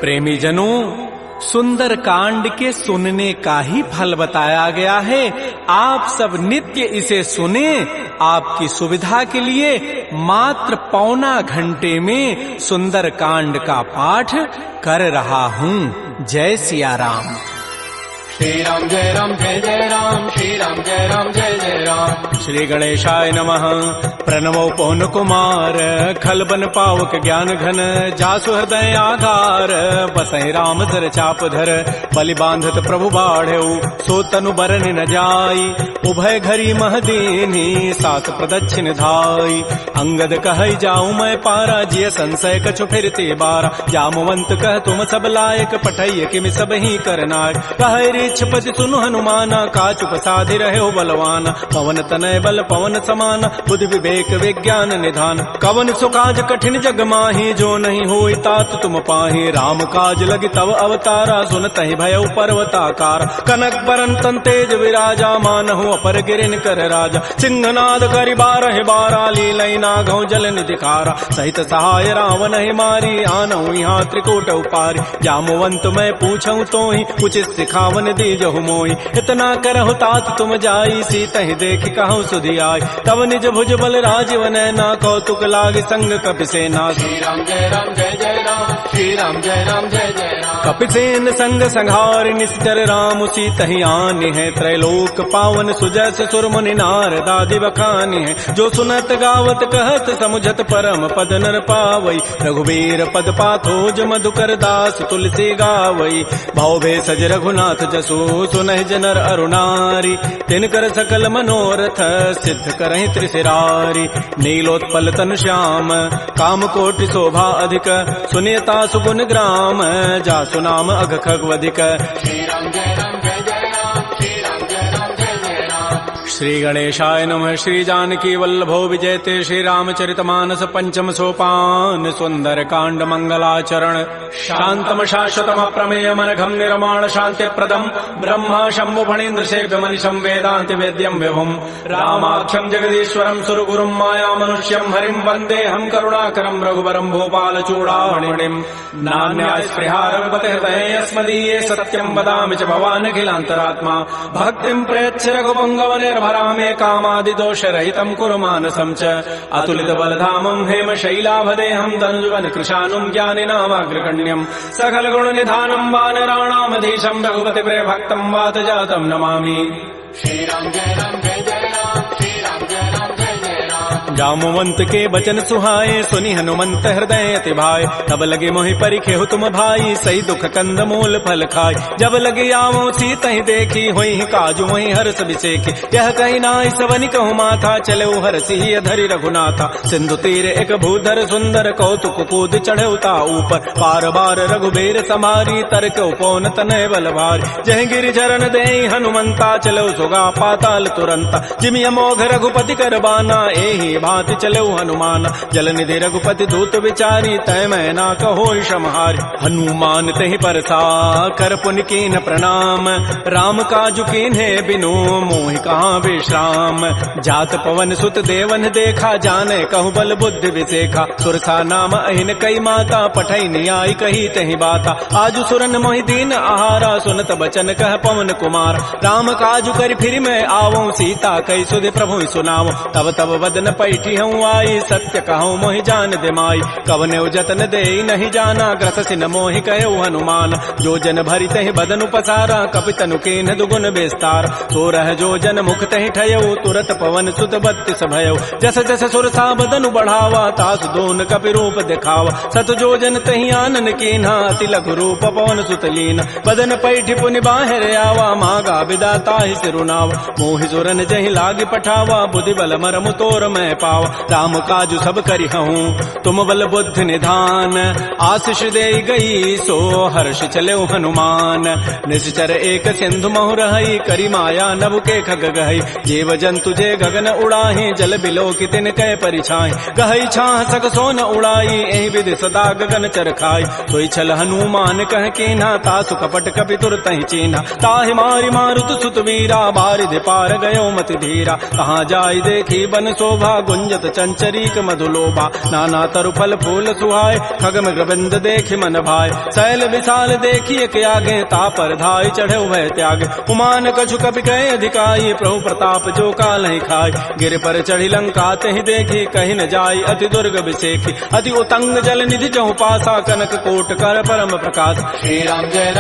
प्रेमी जनों, सुंदर कांड के सुनने का ही फल बताया गया है। आप सब नित्य इसे सुने। आपकी सुविधा के लिए मात्र पौना घंटे में सुंदर कांड का पाठ कर रहा हूँ। जय सिया राम। श्री राम जय राम जय जय राम, श्री राम जय राम जय जय राम। श्री गणेशाय नमः। प्रणवो पवन कुमार, खल बन पावक ज्ञान घन, जासु हृदय आधार, बसहि राम सर चाप धर, बलि बांधत प्रभु बाढ़ऊ, सो तनु बरन न जाई, उभय घरी महदीनी, सात प्रदक्षिण धाई। अंगद कहई जाऊं मैं पारा, जिय संशय कछु फिरते बारा, जामवंत कह तुम सब लायक, पठैय किम सब ही करनाय। कहै छपति सुनु हनुमाना, काचु प्रसादि रहे बलवाना, पवन तनय बल पवन समाना, बुद्धि विवेक विज्ञान निधान। कवन सुकाज कठिन जग माही, जो नहीं होई तात तुम पाही। राम काज लगी तव अवतारा, सुनतहि भयउ पर्वताकार। कनक बरन तन तेज विराजा, मानहु अपर गिरिन कर राजा। सिंहनाद करि बारह बारा, लीलई नागौ जल निधिकारा। सहित सहाय रावण ही मारी, आनहु यहाँ त्रिकूट उपारी। जामवंत मैं पूछऊं तोहि, उचित सिखावन दीजहु मोहि। इतना करहु तात तुम जाई, सीतहि देखि कहु सुधि आई। तब निज भुज बल राजीव नैना, कौतुक लागी संग कपिसेना। श्री राम जय राम जय जय राम, श्री राम जय राम जय जय राम। कपिसेन संग संहार, निश्चर राम सीतहि आनि है। त्रैलोक पावन सुजस सुर मुनि नारद आदि बखानि है। जो सुनत गावत कहत समुझत परम पद नर पावई। रघुबीर पद पाथोज मधुकर दास तुलसी गावई। भाव भे सज रघुनाथ जसु, सुनहि जनर अरुणारी। तिनकर सकल मनोरथ, सिद्ध करहि त्रिशिरारी। नीलोत्पल तनु श्याम, काम कोटि शोभा अधिक, सुनियता सुगुण ग्राम, जासु नाम अघ खगवधिक। श्री राम जय राम जय जय राम, श्री राम जय राम जय जय राम। श्री गणेशाय नमः। श्री जानकी वल्लभो विजयते, श्री रामचरितमानस पंचम सोपान। सुंदर कांड मंगलाचरण, शांतम शाश्वतम अप्रमेय मनघम निर्माण शांति प्रदम, ब्रह्मा शंभु फणीन्द्र सेव्य मनिषं वेदांति वेद्यम विभुम। रामाख्यम जगदीश्वरम सुरगुरुम माया मनुष्यम हरिम, वंदे हम करुणाकरम रघुवरम भूपाल चूड़ामणिम। नान्या स्पृहा रघुपते हृदये अस्मदीये, सत्यम वदामि च भवान् अखिलान्तरात्मा। भक्तिं प्रयच्छ रघुपुंगव निर्भरामे, कामादि दोष रहितं कुरु मानसं च। अतुलित बलधामं हेम शैलाभदेहं, तनुजुवन कृशानुं ज्ञानिनामाग्रगण्यं। सकल गुण निधानं वानराणामधीशं, रघुपति प्रिय भक्तं वात जातं नमामि। श्री राम जय राम जय जय राम, श्री राम जय राम जय जय राम। जामवंत के बचन सुहाए, सुनि हनुमंत हृदय अति भाए। तब लगे मोहि परिखेहु तुम भाई, सही दुख कंद मूल फल खाय। जब लगे आवो सीतहि देखी, होई काजु वही हर्ष बिसेखी। यह कही नाई सवनि कहु माथा, चले हरषि धरि रघुनाथा। सिंधु तीर एक भूधर सुंदर, कौतुक कूद चढ़े उता ऊपर। पार बार रघुबीर समारी, तर्क उपौन तनय बल भारी। जह गिरि चरण देहि हनुमंता, चलो सुगा पाताल तुरंता। जिमि अमोघ रघुपति कर बाना, एहि भांति चलो हनुमान। जल निधि रघुपति दूत विचारी, तय मैं ना कहो क्षमहारी। हनुमान तहि परसा कर पुनि कीन प्रणाम, राम काजु कीन्हे बिनु मोहि कहाँ विश्राम। जात पवन सुत देवन देखा, जाने कहु बल बुद्धि विसेखा। सुरसा नाम अहिन कई माता, पठई नियाई कही तहि बाता। आजु सुरन मोहि दीन आहारा, सुनत बचन कह पवन कुमार। राम काजु करि फिर मैं आवो, सीता कई सुधि प्रभु सुनावो। तब तब वदन पैठी हूँ आई, सत्य कहूँ मोहि जान दिमाई। कवने जतन दे नहीं जाना, ग्रससि न मोहि कहो हनुमान। जो जन भरि तहि बदनु पसारा, कपितनु कीन्ह दुगुन विस्तार। सो रह जो जन मुख तहि ठयऊ, तुरत पवन सुत बत्तीस भयऊ। जस जस सुरसा बदनु बढ़ावा, तासु दोन कपि रूप दिखावा। सत जो जन तहि आनन कीन्हा, अति लघु रूप पवन सुत लीना। बदन पैठी पुनि बाहिर आवा, मागा विदा ताहि सिरुनावा। मोहि सुरन जहि लागी पठावा, बुद्धि बल मरमु तोर मैं पावा। राम काजु सब करिहऊँ, तुम बल बुद्धि निधान। आशीष दे गई सो हर्ष चले हनुमान। निश्चर एक सिंधु महु रही, करी माया नभ के खग गहई। जीव जंतु जे गगन उड़ाही, जल बिलो की तिन कै परिछाई। गहई छाह सक सोन उड़ाई, एहि विधि सदा गगन चर खाई। सोई छल हनुमान कह कीन्हा, तासु कपट कपि तुरतहि चीन्हा। ताहि मारि मारुत सुत वीरा, बारिधि पार गयो मति धीरा। कहाँ जाई देखी बन शोभा, गुंजत चंचरीक मधुलोभा नाना तरु फल फूल सुहाय खगम ग्रबिंद देखि मन भाय शैल विशाल देखिए के आगे तापर धाय चढ़े भय त्याग उमान कछु कपि कहे अधिकाई प्रभु प्रताप जो काल ही खाय गिर पर चढ़ी लंका तहि देखी कहीं न जाय अति दुर्ग विषेखी अति उतंग जल निधि चहु पासा कनक कोट कर परम प्रकाश श्री राम जय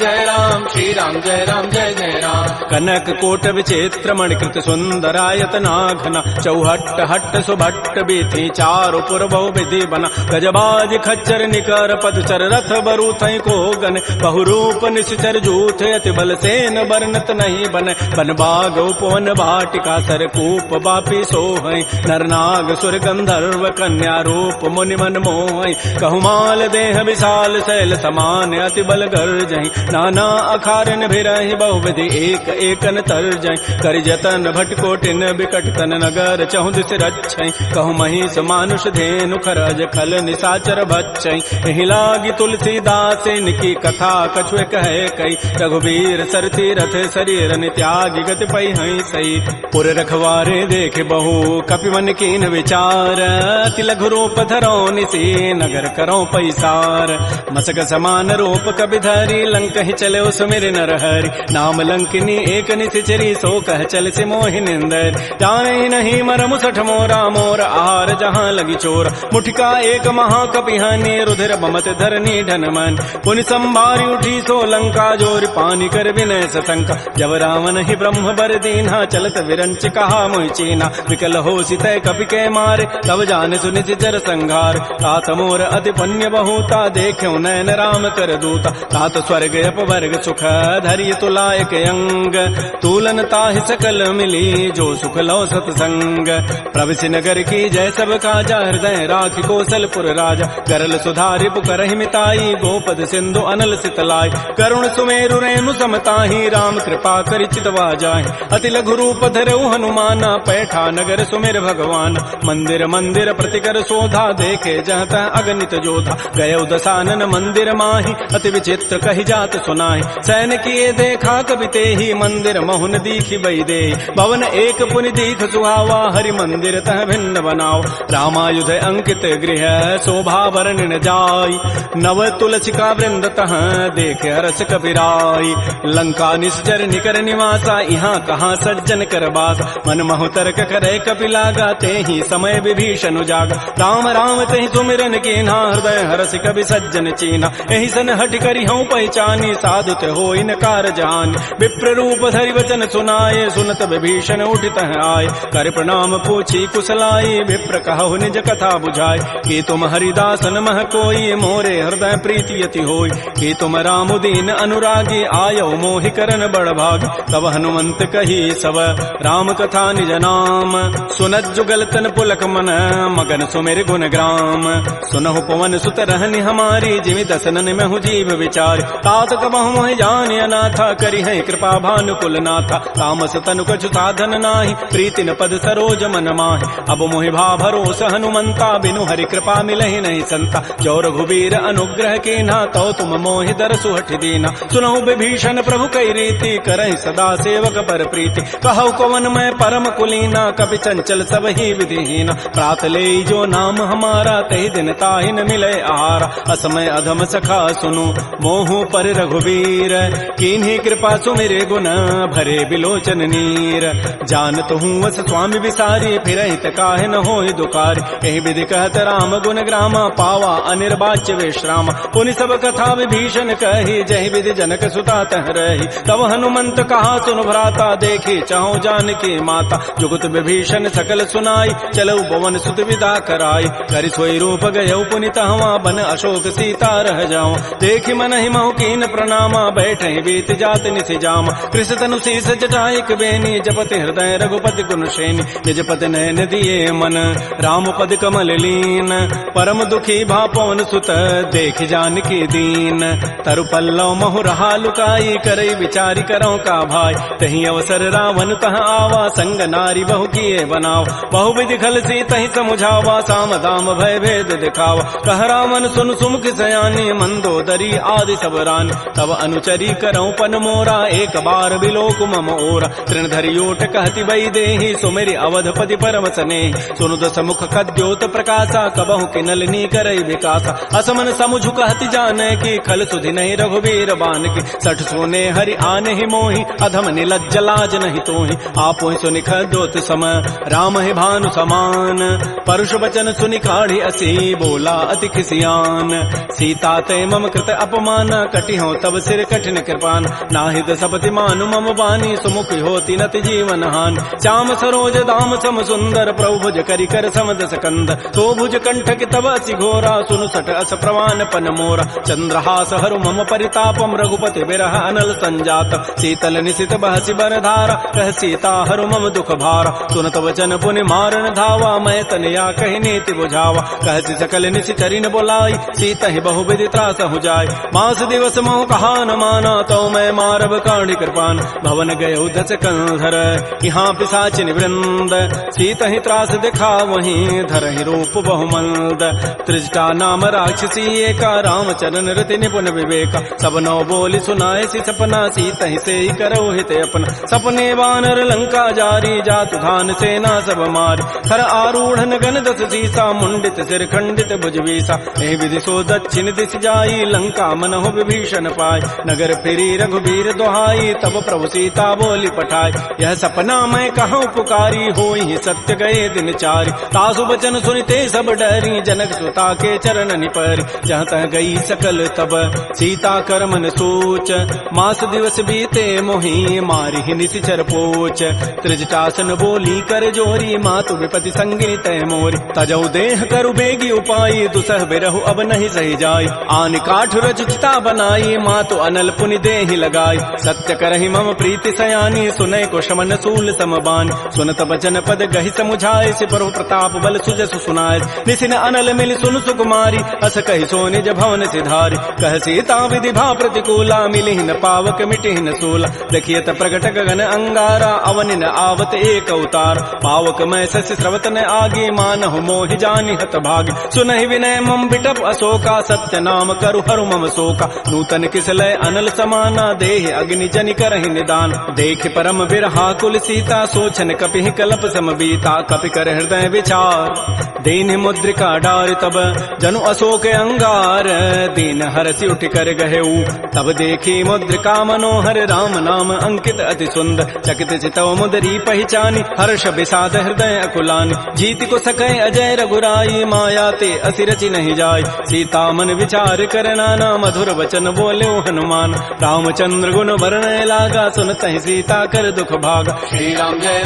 जय राम श्री राम जय जय राम कनक कोट विचित्र मणिकृत सुंदरायत नाघना चौहट्ट हट्ट सुभट्ट बीथी चारु पुर बहु विधि बना गजबाज खच्चर निकर पदचर रथ बरु थई को गन बहुरूप निश्चर जूथ अति बल सेन बरनत नहीं बन बन बाग उपवन भाटिका सरकूप बापी सोहै नरनाग सुर गंधर्व कन्या रूप मुनि मन मोहै कहुमाल देह विशाल शैल समान अति बल गर्जहि नाना अखारन भिरहि बहुविधि एक एकन तरजहि करि जतन भटकोटिन बिकट तन नगर चहु दिस रक्षै कहु महिष मानुष धेनु खरज खल निसाचर भक्षै एहि लागी तुलसीदास इनकी कथा कछुए कहे कई रघुवीर सरती रथ शरीर त्यागी गति पै हई सई पुर रखवारे देख बहु कपिवन कीन विचार अति लघु रूप धरो निसी नगर करो पैसार मसक समान रूप कपि धरी लंक ही चले सुमिर नर हरि नाम लंकिनी एक निशिचरी सो कह चल से मोहि निंदर जाने नहीं मरमु सठ मोरा मोर आहार जहाँ लगी चोर मुठिका एक महाकपिहानी रुधिर बमत धरनी ढनमन पुनि संभारी उठी सो लंका जोर पानी कर विनय सशंका जब रावण ही ब्रह्म बर दीन्हा चलत विरंच कहा मोहि चीना विकल हो सितय कपि के मारे तब जान सुनित जर संघार तात मोर अति पुण्य बहुता देख्यो नयन राम कर दूता तात स्वर्ग अपवर्ग सुख धैर्य तुलायक अंग तूलन ताहि सकल मिली जो सुख लो सतसंग प्रविशि नगर की जय सब काजा हृदय राखि कौशलपुर राजा गरल सुधारि पुकरहि मिताई गोपद सिंधु अनल सितलाई करुण सुमेरु रेणु समताहि राम कृपा करि चितवा जाहि अति लघु रूप धरऊ हनुमाना पैठा नगर सुमिर भगवान मंदिर मंदिर प्रतिकर शोधा देखे जहत अगणित जोधा गय दसानन मंदिर माही अति विचित्र कहि जात सुनाहि सैन किए देखा कवि तेहि मंदिर महुन दीखि बई दे भवन एक पुनि दीख सुहावा हरि मंदिर तह भिन्न बनाओ रामायुध अंकित गृह शोभा वर्णन जाय नव तुलसिका वृंद तह देखे हरस कपिराई लंका निश्चर निकर निवासा यहाँ कहाँ सज्जन कर बास मन महु तर्क करे कपि लागा तेहि समय विभीषण जागा राम राम तेहि सुमिरन कीन्हा हृदय हरस कवि सज्जन चीना एहि सन हट करि हूँ पहचानी साधुत हो इनकार जान विप्र रूप धरि वचन सुनाए सुनत विभीषण उठित आए कर प्रणाम पूछी कुशलाई विप्र कहु निज कथा बुझाए कि तुम हरिदासन मह कोई मोरे हृदय प्रीति यति होई कि तुम राम दीन अनुरागी आयो मोहि करन बड़ भाग तब हनुमंत कही सब राम कथा निज नाम सुनत जुगल तन पुलक मन मगन सुमेर गुण ग्राम सुनहु पवन सुत रहनि हमारी जिमि दसनन में हूँ जीव विचार तात कबहु मोहि जान अनाथा करि है कृपा भानुकुल नाथा तामस तनु कछु साधन नाही प्रीति न पद सरोज मन माहि अब मोहि भा भरोस हनुमंता बिनु हरि कृपा मिलहि नहीं संता जो रघुबीर अनुग्रह कीन्हा तो तुम मोहि दरसु हठ दीना सुनहु विभीषण प्रभु कई रीति करहि सदा सेवक पर प्रीति कहु कवन मैं परम कुलीना कपि चंचल सब ही विधिहीना प्रात ले जो नाम हमारा तहि दिन ताहि न मिले आहारा असमय अधम सखा सुनु मोहु पर रघुबीर कीन्ही कृपा सुमिरे गुण भरे बिलोचन नीर जानत हूँ वस स्वामी विसारी फिर हित काहे न होय दुखारी एहि विधि कहत राम गुण ग्रामा पावा अनिर्वाच्य विश्राम पुनि सब कथा विभीषण कही जहि विधि जनक सुता तह रही तब हनुमंत कहा सुन भ्राता देखी चाहु जानकी माता जुगत विभीषण सकल सुनाई चलऊ पवन सुत विदा कराई करि सोई रूप गयऊ पुनि तहवा बन अशोक सीता रह जाओ देखि मन ही महु कीन प्रणामा बैठे बीत जात निसि जाम कृष तनु शीस जटाइक बेनी जपति हृदय रघुपति गुण श्रेणी निज पति नयन दिए मन राम पद कमल लीन परम दुखी भा पवन सुत देख जानकी दीन तरु पल्लव महु रहा लुकाई करई विचारी करो का भाई तही अवसर रावण तह आवा संग नारी बहु किए बनाओ बहु विधि खल सी तही समुझावा साम दाम भय भेद दिखावा कह रावण सुन सुमुख सयानी मंदोदरी आदि सब रान तब अनुचरी करऊं पन मोरा एक बार बिलोक मम ओरा तृण धरियोट कहति बई देहि सुमेरि अवधपति पर परम सने सुनु दस मुख कद्योत प्रकाशा कबहु किनलनी करई विकासा असमन समुझु कहति जाने की खल सुधि नहीं रघुबीर बान की सठ सोने हरि आने ही मोहि अधम निलज्ज लाज नहीं तोहि आपो सुनि खद्योत समय राम ही भानु समान परुष वचन सुनि काढ़ी असी बोला अति खिसियान सीता ते मम कृत अपमान कटि हो तब सिर कठिन कृपान नाहिद सपति मानु मम बानी सुमुख होती नति जीवन हान श्याम सरोज दाम सम सुंदर प्रभु भुज करि कर समदस कंद तो भुज कंठ की तब असि घोरा सुनु सट अस प्रवान पन मोरा चंद्रहास हरु मम परितापम रघुपति विरह अनल संजात शीतल निशित बहसि बर धारा कह सीता हरु मम दुख भारा सुनत वचन पुनि मारन धावा मैं तनया कहि नीति बुझावा कहति सकल निशि चरिन बोलाई सीता ही बहु विधि त्रास हो जाय मास दिवस मोह कहा न माना तो मैं मारब काढ़ी कृपान भवन गय दस कंधर यहाँ पिशाचिन वृंद सीता ही त्रास दिखा वहीं धर ही रूप बहुमंद त्रिजटा नाम राक्षसी एका राम चरण रति निपुण विवेका सब नौ बोली सुनाए सी सपना सीता ही से ही करो हित अपना सपने वानर लंका जारी जातु धान सेना सब मारी थर आरूढ़ गन दस सीसा मुंडित सिर खंडित भुजवीसा एहि विधि सो दक्षिण दिश जाई लंका मनहु विभीषण पाय नगर फिरी रघुबीर दोहाई तब प्रभु सीता बोली पठाई यह सपना मैं कहूँ पुकारी होई सत्य गए दिन चारि तासु बचन सुनते सब डरी जनक सुता के चरण निपरि जहाँ तह गई सकल तब सीता कर मन सोच मास दिवस बीते मोहि मारी ही निशिचर पोच त्रिजटासन बोली कर जोरी मातु विपति संगी तय मोरी तजौ देह करु बेगी उपाई दुसह बिरहु अब नहीं सही जाई आन काठ रचिता बनाई मातु अनल पुनि देहि लगाई सत्य करहि मम प्रीति सयानी सुनय को शमन सूल समबान सुनत बचन पद गहि समुझाए सिपरु प्रताप बल सुजसु सुनाय निसिन अनल मिल सुन सुकुमारी अस कहि सो निज भवन सिधारी कह सीता विधि भा प्रतिकूला मिलि न पावक मिटि न सूला देखियत प्रगट गगन अंगारा अवनि न आवत एक अवतार पावक मैं शशि स्रवत न आगे मानहु मोहि जानि हत भागी सुनहि विनय मम बिटप अशोका सत्य नाम करु हरु मम शोका नूतन किसलय अनल समाना देह अग्नि जनि करहि निदान देख परम बिरहा कुल सीता सोचन कपि कलप सम बीता कपि कर हृदय विचार दीन मुद्रिका डार तब जनु अशोक अंगार दीन हरसि उठ कर गहेऊ तब देखी मुद्रिका मनोहर राम नाम अंकित अति सुंदर चकित चितव मुदरी पहचानी हर्ष विषाद हृदय अकुलानी जीत को सकै अजय रघुराई माया ते असि रचि नहीं जाय सीता मन विचार कर नाना मधुर वचन बोले हनुमान रामचंद्र गुण वर्णय लागा सुनत ही सीता कर दुख भागा श्री राम जय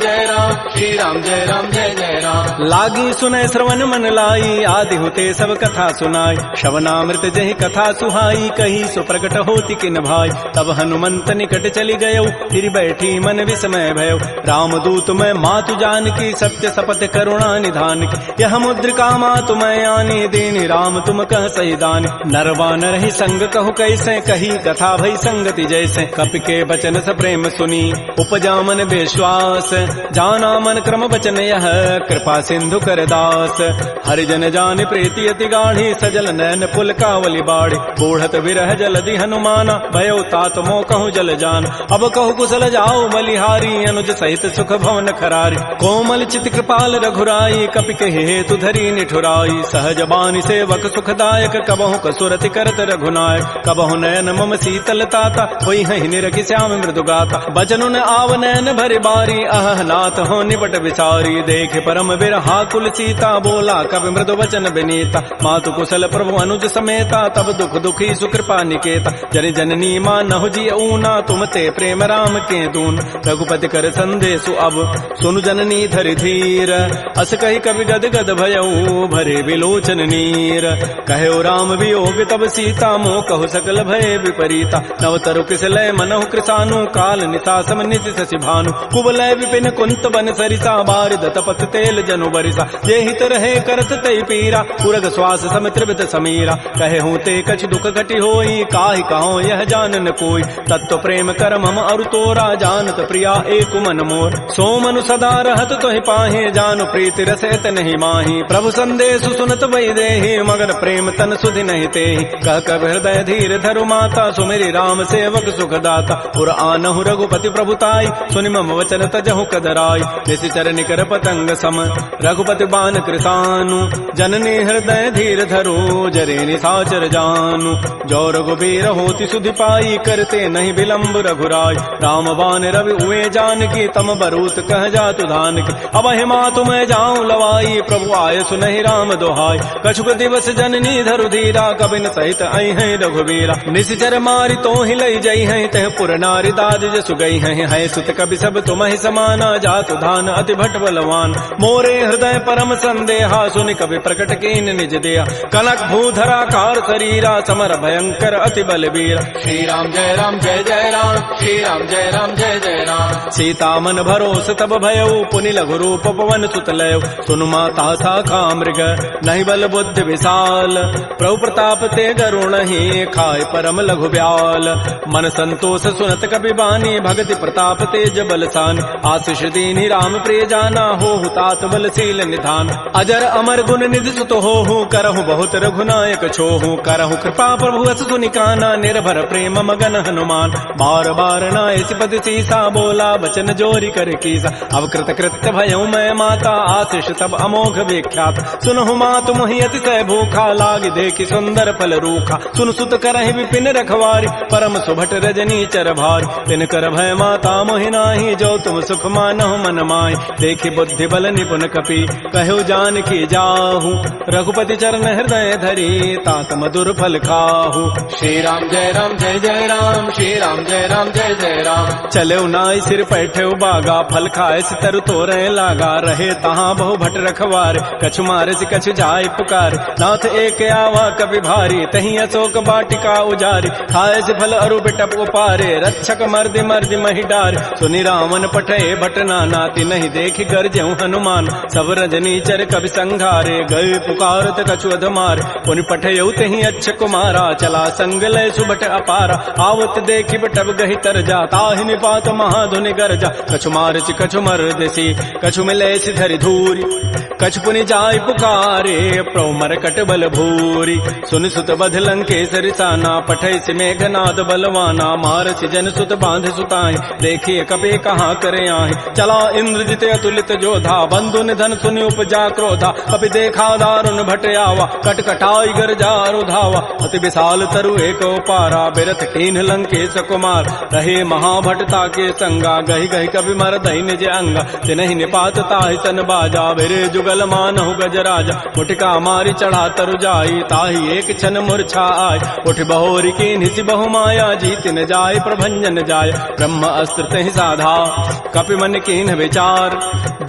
जय राम श्री राम जय जय राम लागी सुनय श्रवण मन लाई आदि होते सब कथा सुनाई श्रवणामृत जहि कथा सुहाई कही सो प्रकट होती किन भाई तब हनुमंत निकट चली गयो फिर बैठी मन विस्मय भयो राम दूत मैं मातु जान की सत्य सपथ करुणा निधान की यह मुद्रिका मातु मैं आनी दीनी राम तुम कह सही दानी नरवान रही संग कहु कैसे कही कथा भई संगति जैसे कपि के बचन स प्रेम सुनी उपजा मन विश्वास जाना मन क्रम बचन यह कृपा सिंधु कर दास हरिजन जान प्रीति अति गाढ़ी सजल नैन पुल कावली बाड़ी बूढ़त विरह जलधि हनुमाना भयो तात मो कहूँ जल जान अब कहु कुशल जाओ बलिहारी अनुज सहित सुख भवन खरारी कोमल चित कृपाल रघुराई कपि कहे हेतु धरी निठुराई सहज बानी सेवक सुखदायक कबहु कसुरति करत रघुनायक कबहु नयन मम शीतल ताता होई हहि निरखि श्याम मृदु गाता बचनु न आव नयन भरि बारी अह नाथ हो निपट विचारी देख परम बिरहा कुल सीता बोला कवि मृदु वचन विनीता मातु कुशल प्रभु अनुज समेता तब दुख दुखी सुकृपा निकेता जन जननी मां नहु जी ऊना तुम ते प्रेम राम के दून रघुपति कर संदेशु अब सुनु जननी धरि धीर अस कही कवि गद गद भयऊ भरे विलोचन नीर कहो राम वियोग तब सीता मोह कहु सकल भय विपरीता नव तरु किसलय मनहु कृसानु काल निता सम निति शशि भानु कुबलय विपिन कुंत बन सरिसा बारिद तपत तेल जनु बरिसा जे हित रहे करत तई पीरा पुरग श्वास सम त्रिवित समीरा कहे हूँ ते कछ दुख घटी होई काहि कहो यह जानन कोई तत्व प्रेम कर मम और तोरा जानत प्रिया एक मन मोर सो मनु सदा रहत तोहि पाहे जानु प्रीति रसैत नहीं माही प्रभु संदेश सुनत वै देहि मगर प्रेम तन सुधि नहीं तेहि कह कब हृदय धीर धरु माता सुमेरी राम सेवक सुख दाता पुर आनहु रघुपति प्रभुताई सुनि मम वचन तजहु कदराई निशिचर निकर पतंग सम रघुपति बान कृतानु जननी हृदय धीर धरो जरे निशाचर जानु जो रघुबीर होति सुधि पाई करते नहीं विलंब रघुराय राम बान रवि उए जान की तम बरूत कह जातु धान की अब हिमा तुम्हें जाऊं लवाई प्रभु आय सुनहि राम दोहाई कछुक दिवस जननी धरु धीरा कबिन सहित आई है रघुबीरा निशिचर मारी तो ही लई जई है तह पुर नारी दाद जसु गई है सुत कवि सब तुम ही समाना जातु धान अति भट बलवान मोरे हृदय परम संदेहा सुनि कवि प्रकट कीन निज देहा कनक भूधरा कार शरीरा समर भयंकर अति बलबीरा श्री राम जय राम जय जय राम श्री राम जय राम जय जय राम सीता मन भरोस तब भयउ पुनि लघु रूप पवन सुत लय सुनु माता शाखा मृग नहीं बल बुद्धि विशाल प्रभु प्रताप ते गरुण ही खाय परम लघु ब्याल मन संतोष सुनत कपि बानी भगति प्रताप तेज बलसान आशीष दीनि राम प्रिय जाना हो तात बलशील निधान अजर अमर गुण निधि सुत हो करहु बहुत रघुनायक छोहु करहु कृपा प्रभु अस सुनि काना निर्भर प्रेम मगन हनुमान बार बार नायसि पति सीसा बोला बचन जोरी कर कीसा अब कृत कृत्य भयउ मैं माता आशीष तब अमोघ विख्यात सुनहु मातु मोहि अतिशय भूखा लाग देखि सुंदर फल रूखा सुन सुत करहि विपिन रखवारी परम सुभट रजनी चर भारी तिन कर भय माता मोहि नाही जो तुम सुख मानहु मन माहि देखि बुद्धि बल निपुण कपि कहु जान की जाहु रघुपति चरण हृदय धरी तात मधुर फल खाहु श्री राम जय राम जय जय राम श्री राम जय राम जय जय राम चले नाई सिर पैठे बागा फल खाए तरु तोरे लागा रहे तहाँ बहु भट रखवार कछु मारे से कछु जाय पुकार नाथ एक आवा कभी भारी तही अशोक बाटिका उजारी खाए से फल अरु बिटप उपारे रक्षक मर्दि मर्दि मही डार सुनि रावण पठे भट नाती नहीं देख गरजहु हनुमान सब रजनी चर कवि संघारे गए पुकारत कछु अधमार पुनि पठयउ तही अच्छ कुमारा चला संग लय सुबट अपारा आवत देखि बटब गहि तर जाता ही निपात महाधुनि गरजा कछु मारचि कछु मर्दसी कछु मिलेसि धरि धूरी कछु पुनि जाय पुकारे प्रभु मरकट बल भूरी सुनि सुत बध लंकेसरि साना पठैसि मेघनाद बलवाना मारसि जन सुत बांध सुताई देखिए कपि कहाँ करे आहि चला इंद्रजित अतुलित जोधा बंधु निधन सुनि उपजा क्रोधा कपि देखा दारुण भट आवा कटकटाई गरजारु धावा अति विशाल तरु एक पारा बिरथ कीन्ह लंकेश कुमार रहे महाभटता के संगा गही गही कभी मर दही निज अंगा तिनहि निपात ताहि सन बाजा बिरे जुगल मानहु गजराजा मुटिका मारी चढ़ा तरु जाई ताहि एक क्षण मूर्छा आय उठ बहोरी की निसि बहु माया जीत न जाय प्रभंजन जाय ब्रह्म अस्त्र तहि साधा कपि मन कीन्ह विचार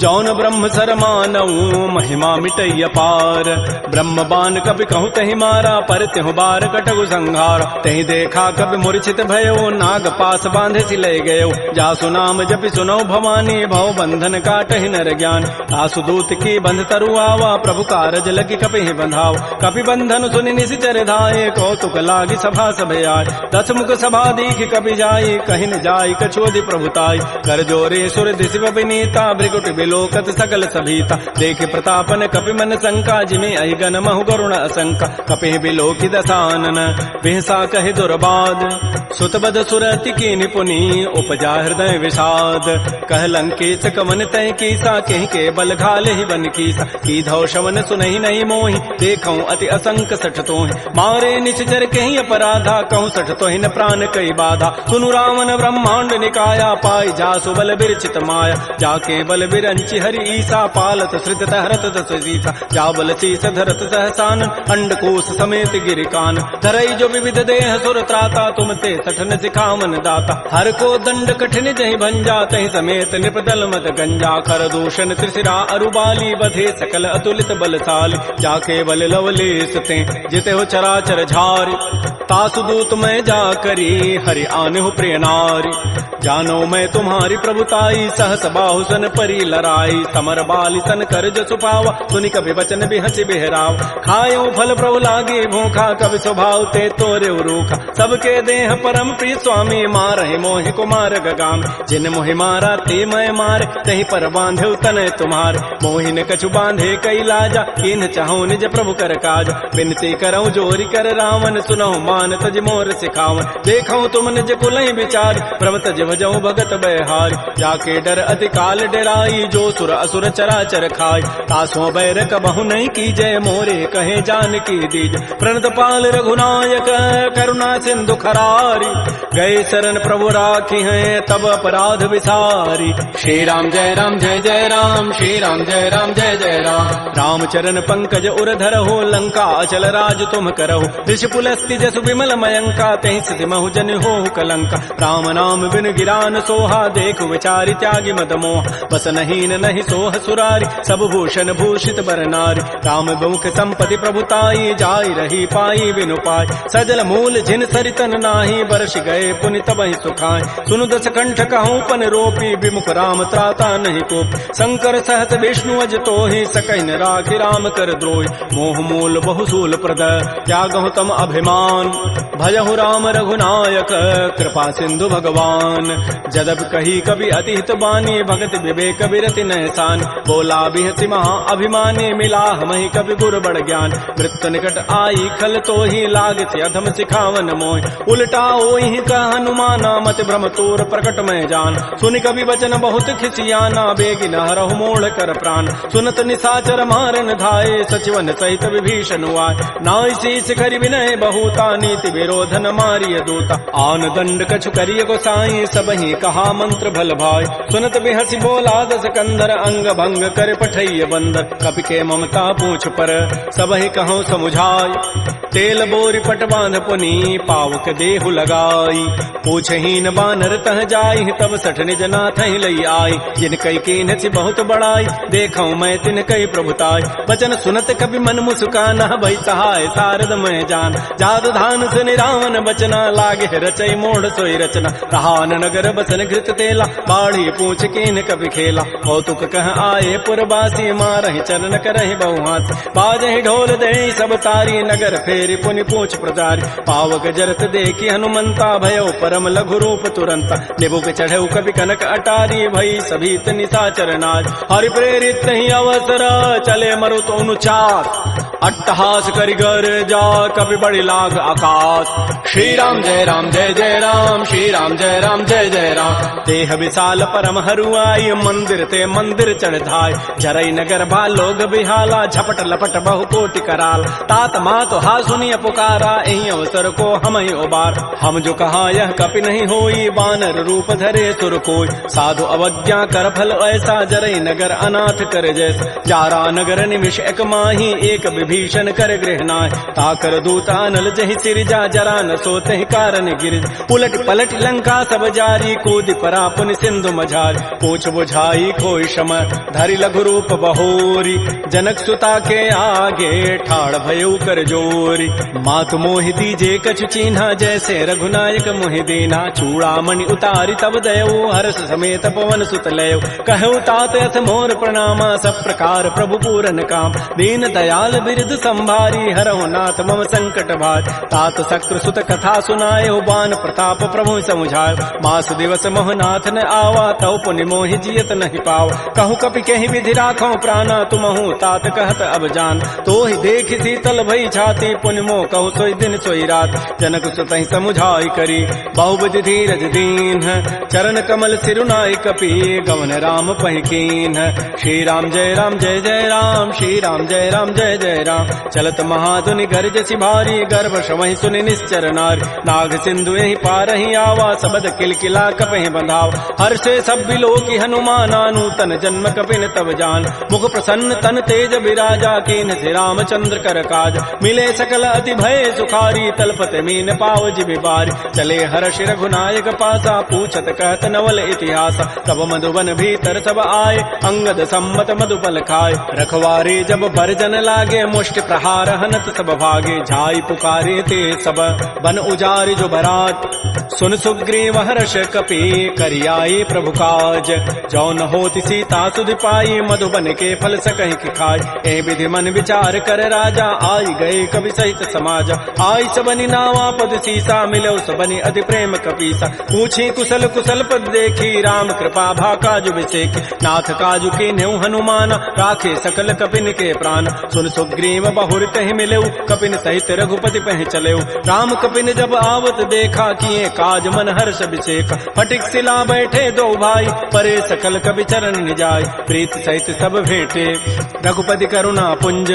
जौन ब्रह्म सर मानऊ महिमा मिटई अपार ब्रह्म बान कपि कहूँ तहि मारा पर त्यहु बार कटगु संहार तहि देखा कपि मूर्छित भयो नाग पास बांधे सि ले गयो जासु नाम जपि सुनो भवानी भव बंधन काटहि नर ज्ञान आसु दूत की बंध तरु आवा प्रभु कारज लगी कपि बंधाव कपि बंधन सुनि निशिचर धाये कौतुक लागी सभा सब आय दस मुख सभा दीख कपि जाई कहि न जाई कछोदि प्रभुताई कर जोरे सुर दिशि विनीता भृगुट बिलोकत सकल सभीता देख प्रतापन कपि मन शंका जिमे अहिगन महु गरुण असंका कपि बिलोकि दसानन बिहसा कहि दुर्बाद सुतबद सुरति की निपुनी उपजा हृदय विषाद कह लंकेश कवन तय कीसा कहीं के बल घाले ही बन कीसा की धौ शवन सुनहि नहीं मोहि देखऊं अति असंक सठ तोहि मारे निश्चर कहीं अपराधा कहूँ सठ तोहि न प्राण कई बाधा सुनु रावण ब्रह्मांड निकाया पाई जासु बल बिरचित माया जाके बल बिरंचि हरि ईसा पालत श्रित हरत दस सीसा जा बल शीस धरत सहसान अंडकोश समेत गिरिकान धरई जो विविध देह सुर त्राता तुम ते सठन सिखावन दाता हर को दंड कठिन जहि भंजा तहि समेत निपदल मत गंजा कर दूषण त्रिशिरा अरुबाली बधे सकल अतुलित बलशाली जाके बल लवलेस ते जिते हो चराचर झारी तासु दूत में जा करी हरि आने हो प्रिय नारी जानो मैं तुम्हारी प्रभुताई, सहस बाहु सन परी लड़ाई, समर बाली सन कर जो सुपावा, सुनि कभी वचन भी हंसी बिहराव, खायो फल प्रभु लागे भूखा, कभी स्वभाव ते तोरे रूखा, सबके देह परम प्रिय स्वामी, मारहि मोहि कुमार गगाम, जिन मोहि मारा ते मैं मारे, तही पर बांधे तनय तुम्हारे, मोहि न कछु बांधे कई लाजा, किन चाहो निज प्रभु कर काज, बिनती करऊं जोरी कर रावण, सुनहु मान तज मोर सिखावन, देखऊं तुम निज कुलहि विचार, भ्रम तज भजऊं भगत बहारी, जाके डर अति काल डराई, जो सुर असुर चराचर खाई, तासों बैर कबहु नहीं कीजय, मोरे कहे जान की दीज, प्रणत पाल रघुनायक करुणा सिंधु खरारी, गए शरण प्रभु राखी हैं तब अपराध विसारी, श्री राम जय राम जय जय राम, श्री राम जय राम जय जय राम, रामचरण पंकज उरधर हो, लंका अचल राज तुम करहु, ऋषि पुलस्ति जसु विमल मयंका, तहि सिद्धि महु जन हो कलंका, राम नाम बिन गिरान सोहा, देख विचारि त्यागी मद मोह, बस नहीं नहीं सोह सुरारी, सब भूषण भूषित बर नारी, राम मुख संपत्ति प्रभुताई, जाय रही पाई बिनु पाई, सजल मूल जिन सरितन नाही, बरस गए पुनि तबहि सुखाय, सुनु दस कंठ कहूँ पन रोपी, विमुख राम त्राता नहीं कोप, शंकर सहत विष्णु अज तोहि, सकैन राखि राम कर द्रोहि, मोह मूल बहुसूल प्रद, त्यागहु तम अभिमान, भजहु राम रघुनायक, कृपा सिंधु भगवान, जदब कही कवि अति हित बानी, भगत विवेक विरति नहसान, बोला बिहति महा अभिमानी, मिला हमहि कवि गुर बड़ ज्ञान, मृत्यु निकट आई खल तो ही, लागति अधम सिखावन मोहि, उल्टा ओहि का हनुमाना, मत भ्रम तोर प्रकट में जान, सुनि कवि वचन बहुत खिसियाना, बेगी न हरहु मोड़ कर प्राण, सुनत निशाचर मारन धाये, सचिवन सहित विभीषण आए, नाई शीस करि विनय बहुता, नीति विरोधन मारिय दूता, आन दंड कछु करिय गोसाई, सबहि कहा मंत्र भल भाई, सुनत बिहसी बोला दस कंदर, अंग भंग कर पठैय बंदर, कपि के ममता पूछ पर, सबहि कहूँ समुझाय, तेल बोरी पट बांध पुनी, पावक देहु लगाई, पूछहीन बानर तह जाई, तब सठ निज नाथ ही लई आई, जिन कई कीन सी बहुत बड़ाई, देखऊं मैं तिन कई प्रभुताई, बचन सुनत कभी मन मुस्काना, भई सहाय सारद मैं जान, जाद धान सुनि रावण बचना, लागे रचई मोड़ सोई रचना, रहान नगर बसन घृत तेला, बाढ़ी पूछ कीन कभी खेला, कौतुक कह आए पुरबासी, मारहि चरण करहि बहुहास, बाजहि ढोल दे सब तारी, नगर फेरि पुनि पूछ प्रजारी, पावक जरत देखी हनुमंता, भयो परम लघु रूप तुरंता, निबुक चढ़ऊ कवि कनक अटारी, भई सभीत निशाचर नाज, हरि प्रेरित ही अवसर, चले मरुत अनुचार, अट्टहास करिगर जा, कवि बड़ी लाग आकाश, श्री राम जय राम जय जय राम, श्री राम जय राम जय जय राम, देह विशाल परम हरुआई, मंदिर ते मंदिर चढ़ धाय, जरई नगर बा लोग बिहाला, झपट लपट बहु कोटि कराल, तात मात हा सुनिय पुकारा, एहि अवसर को हम ही उबार, हम जो कहा यह कपि नहीं होई, बानर रूप धरे सुर कोई, साधु अवज्ञा कर फल ऐसा, जरई नगर अनाथ कर जैसा, जारा नगर निमिष एक माही, एक विभीषण कर गृहनाय, ताकर दूता नल जहि सिरजा, जरा न सोते कारण गिरिज, उलट पलट लंका सब जारी, कूद परा पुनि सिंधु मझारी, पूछ बुझाई खोई शम, धरि लघु रूप बहोरी, जनक सुता के आगे ठाड़ भयउ कर जोरी, मातु मोहि दीजे कछु चीन्हा, जैसे रघुनायक मोहि दीना, चूड़ामणि उतारी तब दयऊ, हर्ष समेत पवन सुत लयऊ, कहऊ तात यथ मोर प्रणामा, सब प्रकार प्रभु पूरन काम, दीन दयाल बिरद संभारी, हरहु नाथ मम संकट भार, तात शक्र सुत कथा सुनाए, बान प्रताप प्रभु समुझाय, मास दिवस मोहनाथ न आवा, तव पुनि मोहि जियत नहीं पाव, कहूँ कपि कहीं विधि राखो प्राणा, तुमहु तात कहत अब जान, तो ही देख शीतल भई छाती, पुनि मोह कहूँ सोई दिन सोई रात, जनक सुतहि समुझाई करी, बहुविधि धीरज दीन, चरण कमल सिरुनाई कपि, गवन राम पहिकीन, श्री राम जय राम जय जय राम, श्री राम जय राम जय जय राम, चलत महाधुनि गर्ज सिभारी, गर्भ श्रवहि सुनि निश्चर नारी, नाग सिंधु यही पारहि आवा, सबद किलकिला कपहि बंधाव, हर्षे सब बिलोकी हनुमाना, नूतन जन्म कपिन तब जान, मुख प्रसन्न तन तेज विराजा, कीन से रामचंद्र कर काज, मिले सकल अति भय सुखारी, तलपत मीन पाव जिबि बारी, चले हर्ष रघुनायक पासा, पूछत कहत नवल इतिहास, तब मधुबन भीतर सब आए, अंगद सम्मत मधुपल खाए, रखवारे जब बरजन लागे, मुष्टि प्रहार हनत सब भागे, जाई पुकारे ते सब बन उजारे जो बरात। सुन सुग्रीव हर्ष कपि करियाए प्रभु काज, जो न होती सीता सुध पाई मधुबन के फल सकहि की खाय। ए विधि मन विचार कर राजा, आई गए कवि सहित समाज। आई सबनि नावा पद सीसा, मिलो सबनि अति प्रेम कपीसा। पूछी कुशल कुशल पद देखी, राम कृपा भा काजु विसेखी। नाथ काजु के न्यू हनुमान, राखे सकल कपिन के प्राण। सुन सुग्रीव बहुर तहि मिलेऊ, कपिन सहित रघुपति पह चलेऊ। राम कपिन जब आवत देखा, किए काज मन हर्ष विषेक। फटिक सिला बैठे दो भाई, परे सकल कवि चरण निजाय। प्रीत सहित सब भेंटे, रघुपति करुणा पुंज।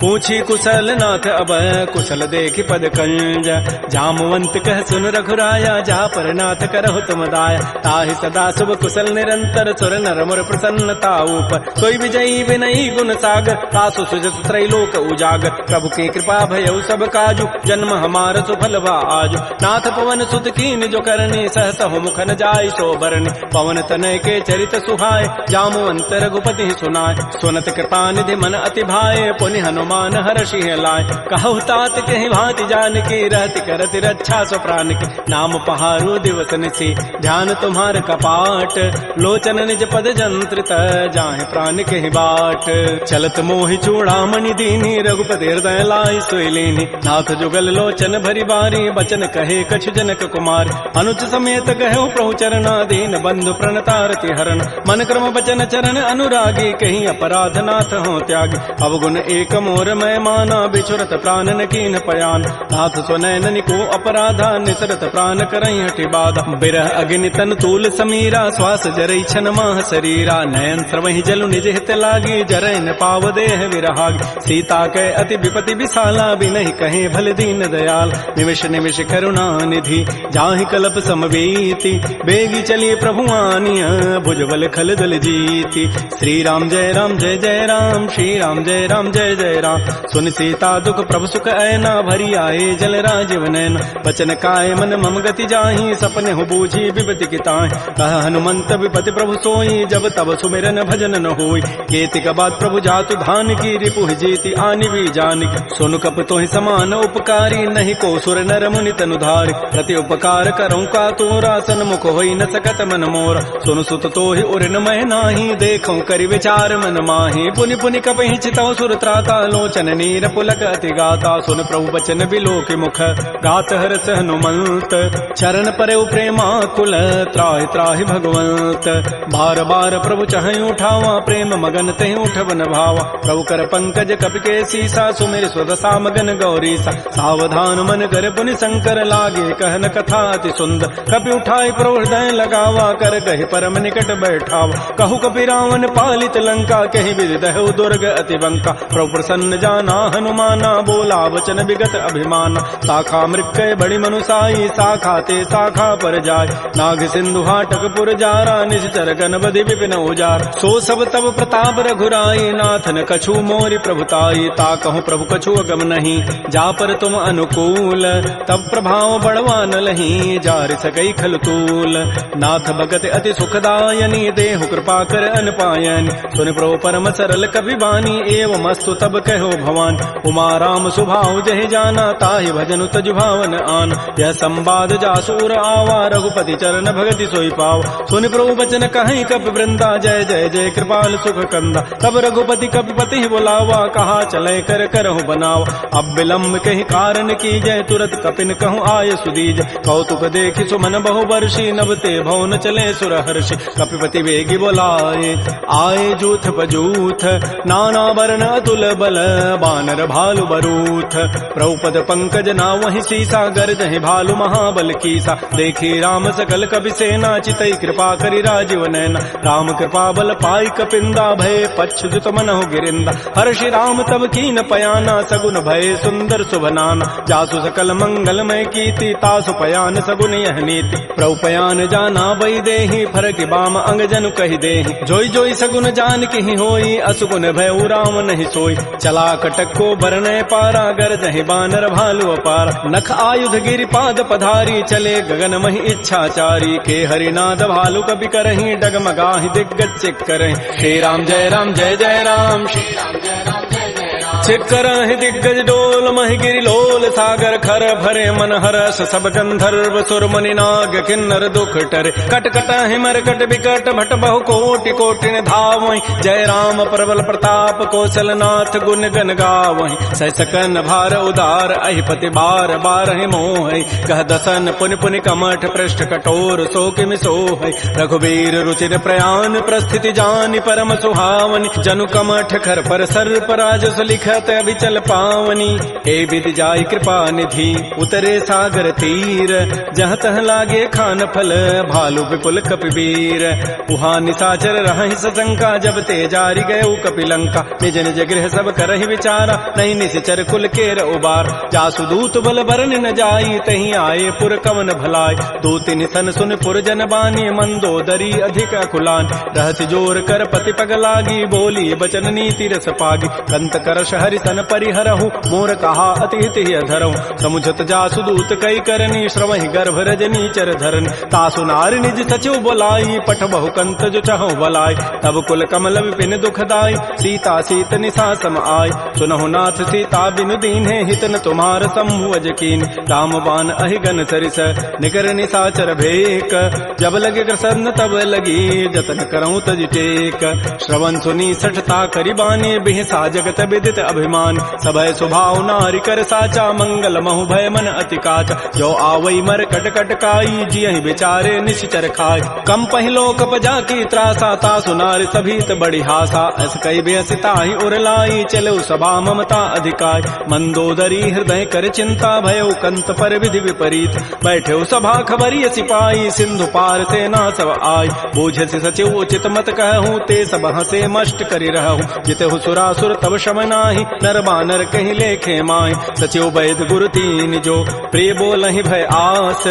पूछी कुशल नाथ अब, कुशल देखि पद कंज। जामवंत कह सुन रघुराया, जा पर नाथ करहु तुम दाया। ताहि सदा शुभ कुशल निरंतर, सुर नर मुर प्रसन्नता ऊपर। सोई विजयी विनयी गुण सागर, तासु सुजस त्रैलोक उजागर। प्रभु की कृपा भयउ सब काजु, जन्म हमार सुफल भा आजु। नाथ पवन सुत कीन जो करनी, सहस हो मुखन जाय सो बरनी। पवन तनय के चरित सुहाय, जामवंत रघुपति सुनाय। सुनत कृपा निधि मन अति भाए, पुनि हनुमान हर्षि लाय। कहु तात कहि भांति जानकी, रहति करति रक्षा सो प्राण की। नाम पहारो दिवस निसी, ध्यान तुम्हार कपाट। लोचन निज पद जंत्रित, जाहि प्राण के बाट। चलत मोहि चूड़ामणि दीनी, रघुपति हृदय लाई सोई लीनी। नाथ जुगल लोचन भरी बारी, बचन कहे कछु जनक कुमार। अनुज समेत कहो प्रभु चरणा, दीन बंधु प्रणतारति हरण। मन क्रम बचन चरण अनुरागी, कहीं अपराध नाथ हो त्यागी। अवगुण एक मोर मैं माना, बिछुरत प्राण न कीन पयान। नाथ सुनैन को अपराधा, निसरत प्राण करई हठि बाधा। बिरह अग्नि तन तूल समीरा, श्वास जरई छन माह शरीरा। नयन स्रवहि जलु निज हित लागी, जरै न पाव देह विरहागी। सीता कै अति विपति विशाला, बिनहि कहे भल दीन दयाल। निमिष निमिष करुणा निधि, जाहि कल्प समवेति। बेगी चली प्रभु आनिया, भुजबल खल दल जीति। श्री राम जय राम जय जय राम, श्री राम जय राम जय जय राम। सुन सीता दुख प्रभु सुख ऐना, भरी आए जल राजीव नैना। बचन काय मन मम गति जाहि, सपने हो बूझी विपति की ताहि। कह हनुमंत विपति प्रभु सोई, जब तब सुमिरन भजन न होई। केतिक बाद प्रभु जातु धान की, रिपुहि जीति आनि भी जानिक। सुन कप तोहि समान उपकारी, नहीं को सुर नर मुनि तनु धारि। प्रति उपकार करऊं का तोरा, सन्मुख होई न सकत मन मोरा। सुन सुत तोहि उरिन मह नाही, देखऊं करि विचार मन माहि। पुनि पुनि कपहि चितौ सुर त्राता, लोचन नीर पुलक अति गाता। सुन प्रभु बचन बिलोकि मुख, गात हरस हनुमंत। चरण परउ प्रेमाकुल, त्राहि त्राहि भगवंत। बार बार प्रभु चहई उठावा, प्रेम मगन तेहि उठवन भावा। प्रभु कर पंकज कपि के सीसा, सुमिर स्वदसा मगन गौरीसा। सावधान मन कर पुनि शंकर, लागे कहन कथा अति सुंदर। कपि उठाई प्रभु हृदय लगावा, कर कहि परम निकट बैठावा। कहु कपि रावण पालित लंका, कहि विधि दहु दुर्ग अति बंका। प्रभु प्रसन्न जाना हनुमाना, बोला वचन विगत अभिमाना। शाखा मृक्कय बड़ी मनुसाई, शाखा ते शाखा पर जाय। नाग सिंधु हाटक पुर जारा, निश्चर गण बधि विपिन उजार। सो सब तब प्रताप रघुराई, नाथन कछु मोरि प्रभुताई। ताकहु प्रभु कछु अगम नहीं, जा पर तुम अनुकूल। तब प्रभाव बढ़वा न लही, जार सकई खल तूल। नाथ भगत अति सुखदायनी, देहु कृपा कर अनपायनी। सुन प्रभु परम सरल कपि बानी, एवं अस्तु तब कहो भवान। उमा राम सुभाव जहि जाना, ताहि भजनु तजु भावन आन। यह संवाद जासूर आवा, रघुपति चरण भगति सोई पाव। सुनि प्रभु बचन कहीं कपि वृंदा, जय जय जय कृपाल सुख कंदा। तब रघुपति कपिपति बुलावा, कहा चले कर करहु बनावा। अब विलम्ब कहीं कारण की जय, तुरत कपिन कहूँ आय सुदीज। कौतुक देखि सुमन बहु वर्षी, नभते भवन चले सुर हर्षि। कपिपति वेगी बोलाए, आए जूथ पजूथ। नाना वर्ण अतुल बल, बानर भालु बरूथ। प्रभुपद पंकज ना वही सीसा, गर्जहि भालु महाबल कीसा। देखी राम सकल कपि सेना, चितई कृपा करि राजीव नैना। राम कृपा बल पाई कपिंदा, भय पच्छुत मनहु गिरिंदा। हर्षि राम तब कीन पयाना, सगुन भय सुंदर सुभनाना। जासु सकल मंगलमय कीर्ति, तासु पयान सगुन यह नीति। प्रभु पयान जाना बई देहि, फरक बाम अंग जनु कहि देहि। जोई जोई सगुन जान की होई, असुगुन भय राम नहीं सोई। चला कटक को बरनय पारा, गरजहि बानर भालु अपार। नख आयुध गिरि पाद पधारी, चले गगन महि इच्छाचारी। के हरिनाद भालु कपि करहि, डगमगाहि दिग्गज चिक करहि। श्री राम जय जय राम, श्री राम जय राम जय जय राम। छिकर दिग्गज डोल महि गिरि लोल सागर खर भरे मन हरस सब गंधर्व सुर मुनि नाग किन्नर दुख टरे कट कट हिमर कट विकट भट बहु कोटि कोटि धावहि जय राम प्रबल प्रताप कौशल नाथ गुण गन गावहि सैसकन भार उदार अहिपति बार बारहि मोहि कह दसन पुनि पुनि कमठ पृष्ठ कठोर सो किमि सोहि रघुवीर रुचिर प्रयान प्रस्थिति जानि परम सुहावनि जनु कमठ खर पर सर्प राजस लिखत अभिचल पावनी हे विधि जाय कृपा निधि उतरे सागर तीर जहाँ तह लागे खान फल भालु विपुल कपिवीर उहाँ निशाचर रहहि सशंका जब ते जारि गए कपिलंका निज निज गृह सब करहि विचारा नहीं निश्चर कुल केर उबार जासु दूत बल बरन न जाई तहीं आए पुर कवन भलाय दो तिन सन सुन पुर जन बानी मंदोदरी अधिक अकुलान रहस जोर कर पति पग लागी बोली बचन नीति रस पागी कंत करश हरि सन परिहरहु मोर कहा अति हित धरहु समुझत जासु दूत कई करनी श्रवहि गर्भ रजनी चर धरन तासु नारी निज सचिव बोलाई पठ बहु कंत जो चहु बलाई तब कुल कमल विपिन दुखदाई सीता सीत निशा सम आय सुनहु नाथ सीता बिनु दीन्हे हितन तुम्हार सम्भुज कीन राम बान अहिगन सरिस निकर निशाचर भेक जब लगे प्रसन्न तब लगी जतन करऊं तज टेक श्रवण सुनी सठता करिबानी बिहसा जगत विदित अभिमान सबय स्वभाव नारी कर साचा मंगल महु भय मन अति काचा जो आवई मर कट कट काई जियहि बेचारे निश्चर खाय कम पहिलो कप जाकी त्रासा तासु नारी सभीत बड़ी हासा अस कई बेसिता ही उरलाई चलो सभा ममता अधिकाय मंदोदरी हृदय कर चिंता भयो कंत पर विधि विपरीत बैठे सभा खबरी सिपाही सिंधु पार सेना सब आय बोझ से सचिव उचित मत कहूँ ते सब हसे मष्ट करी रहूँ जितहु सुरासुर तब शम नाही नर बानर कहीं लेखे माय सचिव वैद गुरु तीन जो प्रिय बोलहि भय आस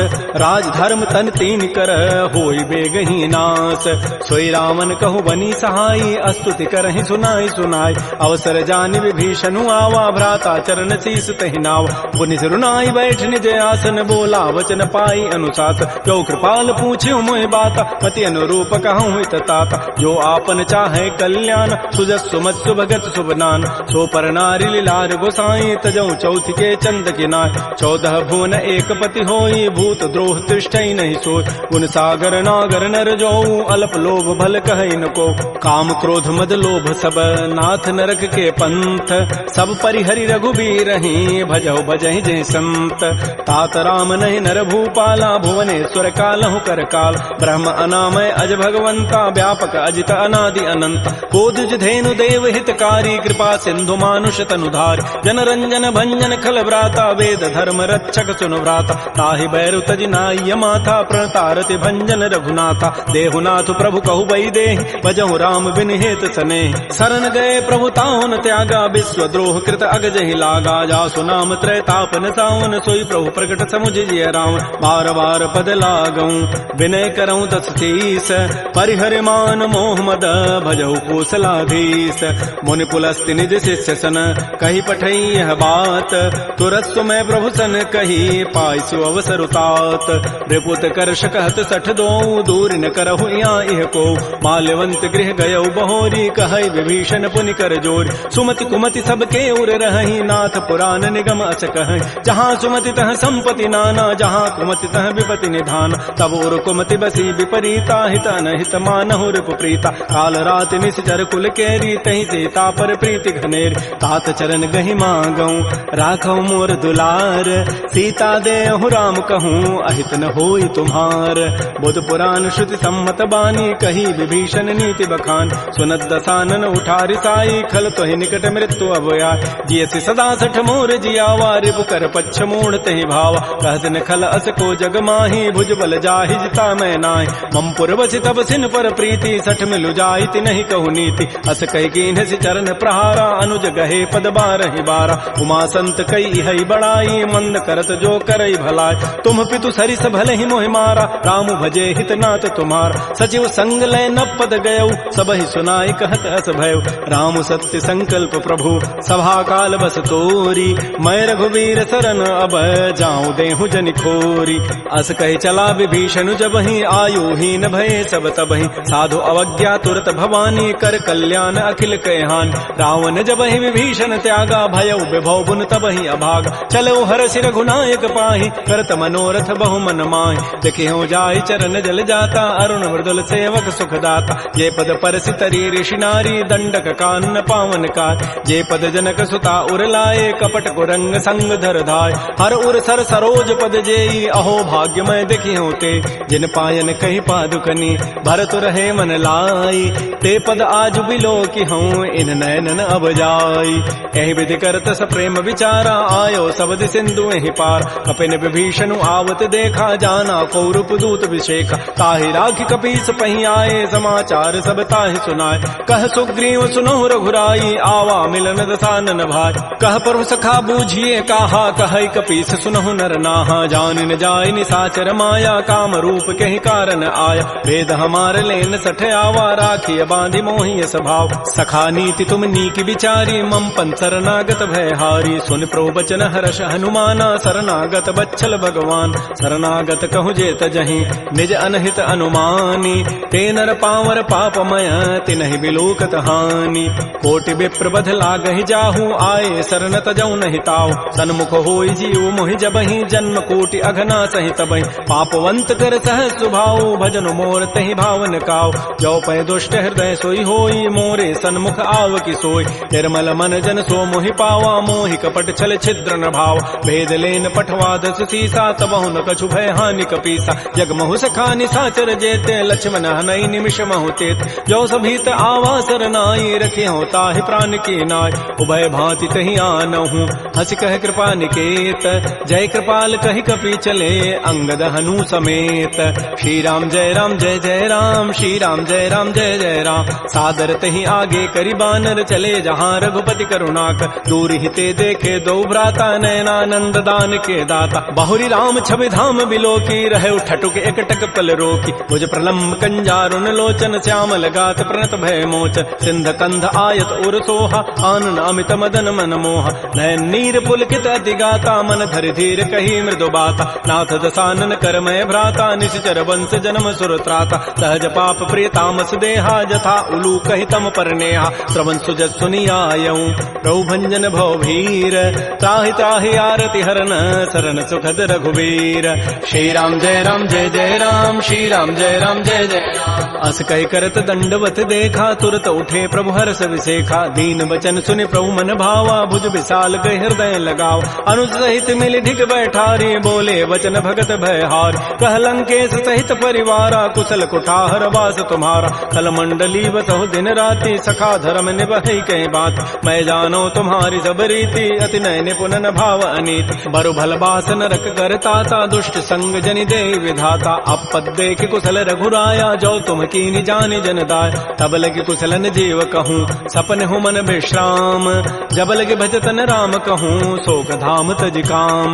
राज धर्म तन तीन कर होई बेगही नास सोई रावण कहु बनी सहाई अस्तुति करहि सुनाई सुनाई अवसर जानि विभीषणु आवा भ्राता चरण शीस तहि नाव पुनि सिरुनाई बैठ निज आसन बोला वचन पाई अनुशास जो कृपाल पूछ्यो मोहि बात पति अनुरूप कहूँ हित ताता जो आपन चाहे कल्याण सुजस सुमत सुभगत सुबनान सो पर नारी लीलार गोसाई तजौ चौथ के चंद किनाय 14 भुवन एक पति होई भूत द्रोह तिष्ठई नहीं सोय गुण सागर नागर नर जो अल्प लोभ भल कहै न को काम क्रोध मद लोभ सब नाथ नरक के पंथ सब परिहरि रघुबीर ही भजौ भजहि जय संत तात राम नहीं नर भूपाला भुवनेश्वर कालहु कर काल ब्रह्म अनामय अज भगवंता व्यापक अजित अनादि अनंत बोध धेनु देव हितकारी कृपा सिंधु मानुष तनुधार जन रंजन भंजन खल व्राता वेद धर्म रक्षक सुनु व्राता ताहि बैरु तजि नाय माथा प्रणतारति भंजन रघुनाथा देहुनाथ प्रभु कहु बई देहि भजहु राम बिन हेत सने शरण गए प्रभु ताहुन त्यागा विश्व द्रोह कृत अगजहि लागा जासु नाम त्रैतापन सावन सोई प्रभु प्रकट समुझ जिय राम बार बार पद लागऊं विनय करऊं तस शीस परिहरि मान मोह मद भजहु कौशलाधीश मुनि पुलस्ति निज शिष्य सन कही पठई यह बात तुरत सुमय प्रभु सन कही पाइसु अवसर उतात रिपुत कर शकहत सठ दो दूर न करहु इह को माल्यवंत गृह गयौ बहोरी कहै विभीषण पुनि कर जोर सुमति कुमति सबके उर रहहि नाथ पुराण निगम अस कहै जहाँ सुमति तह संपति नाना जहाँ कुमति तह विपति निधान तब उर कुमति बसी विपरीता हित अनहित मानहु रिपु प्रीता काल रात निश्चर कुल केरी तहि सीता पर प्रीति घनेर तात चरण गहि मांगऊ राखौ मोर दुलार सीता देहु राम कहूँ अहित न होई तुम्हार बुध पुराण श्रुति सम्मत बानी कही विभीषण नीति बखान सुनत दसानन उठारि साई खल तोहि निकट मृत्यु अवया जियसि सदा सठ मोर जियावा रिपु कर पच्छ मूढ़ तहि भावा कहत न खल अस को जग माही भुज बल जाहि जिता मैं नाहि मम पुरवसि तब सिन पर प्रीति सठ मिलु जाइति नहीं कहु नीति अस कहि कीन्हसि चरण प्रहारा अनुज गहे पद बारहि बारा उमा संत कई हई बड़ाई मंद करत जो करई भलाई तुम पितु सरिस भले ही मोहि मारा राम भजे हित नाथ तुम्हार सचिव संग लय न पद गयौ सब ही सुनाई कहत अस भयउ राम सत्य संकल्प प्रभु सभा काल बस तोरी मैं रघुवीर शरण अब जाऊं देहु जनि खोरी अस कहि चला विभीषण जब ही आयु हीन भये सब तब ही साधु अवज्ञा तुरत भवानी कर कल्याण अखिल कहहान रावण जब ही विभीषण त्यागा भयउ विभव बुन तबहि अभागा चलो हरषि रघुनायक पाहि करत मनोरथ बहु मन माहि देखियो जाहि चरण जल जाता अरुण मृदुल सेवक सुखदाता ये पद परसि तरी ऋषि नारी दंडक कानन पावन कार जे पद जनक सुता उर लाए कपट कुरंग संग धर धाय हर उर सर सरोज पद जेई अहो भाग्यमय देखियो ते जिन पायन कही पादुकनी भरत रहे मन लाई ते पद आज बिलो की हूँ इन नयनन अब जाई एहि विधि करत स प्रेम विचारा आयो सबद सिंधु एहि पार कपिन विभीषण आवत देखा जाना कौरप दूत विशेखा ताहि राखी कपीस पही आए समाचार सब ताहि सुनाए कह सुग्रीव सुनो रघुराई आवा मिलन दसानन भाई कह प्रभु सखा बूझिए कहा कह कपीस सुनहु नर नाहा जान न जाय निसाचर माया काम रूप कहि कारण आया वेद हमार लेन सठ आवा राखी बांधि मोहि स्वभाव सखा नीति तुम नीक विचारी मम पन शरणागत भय हारी सुन प्रभु बचन हर्ष हनुमाना शरणागत बच्छल भगवान शरणागत कहु जे तजहि निज अनहित अनुमानी ते नर पावर पापमय तिनहि बिलोकत हानि कोटि विप्र बध लागहि जाहू आए शरण तजौ नहि ताऊ सन्मुख होई जीव मोहि जबहि जन्म कोटि अघना सहि तबहि पापवंत कर सह सुभाऊ भजन मोर तहि भावन काऊ जो पै दुष्ट हृदय सोई होई मोरे सन्मुख आव की सोई निर्मल मन जन सो मोहि पावा मोहि कपट छल छिद्र न भाव भेद लेन पठवा दस सीसा तबहु न कछु भय हानि कपीसा जग महु सखानि साचर जेते लक्ष्मण हनई निमिष महु तेत जो सभीत आवा सरनाई रखे हो ताहि प्राण की नाय उभय भांति तहि आनहु हस कह कृपा निकेत जय कृपाल कहि कपि चले अंगद हनु समेत श्री राम जय राम श्री राम जय जय राम सादर तहि आगे करि बानर चले जहाँ रघुपति करुणाक दूर हिते देखे दो भ्राता नयनानंद दान के दाता बहुरी राम छवि धाम बिलो की रहे ठटुक एकटक पल रोकी भुज प्रलम्ब कंजारुन लोचन श्यामल गात प्रणत भय मोच सिंध कंध आयत उर सोहा आनन अमित मदन मन मोहा नयन नीर पुलकित अति गाता मन धरि धीर कही मृदु बाता नाथ दसानन करमय भ्राता निश्चर वंश जन्म सुर त्राता सहज पाप प्रिय तामस देहा जथा उलू कहि तम पर नेहा श्रवण सुजस सुनियायऊं प्रभु भंजन भव भीर त्राहि त्राहि आरति हरन शरण सुखद रघुवीर श्री राम जय राम श्री राम जय जय राम अस कहि करत दंडवत देखा तुरत उठे प्रभु हर्ष विशेखा दीन वचन सुनि प्रभु मन भावा भुज विशाल गए हृदय लगाव अनुज सहित मिल ढिग बैठारी बोले वचन भगत भय हार कह लंकेश सहित परिवारा कुशल कुठार वास तुम्हारा कल मंडली बसहु दिन राति सखा धर्म निभहि कई बात मैं जानो तुम्हारी सब रीति अति नय निपुण भाव अनीति बरु भल बास नरक करता दुष्ट संग जनि दे विधाता अपद देख कुशल रघुराया जो तुम कीनि जानि जन दाय तब लगे कुशलन जीव कहूँ सपन हूँ मन विश्राम जब लगे भजतन राम कहूँ शोक धाम तज काम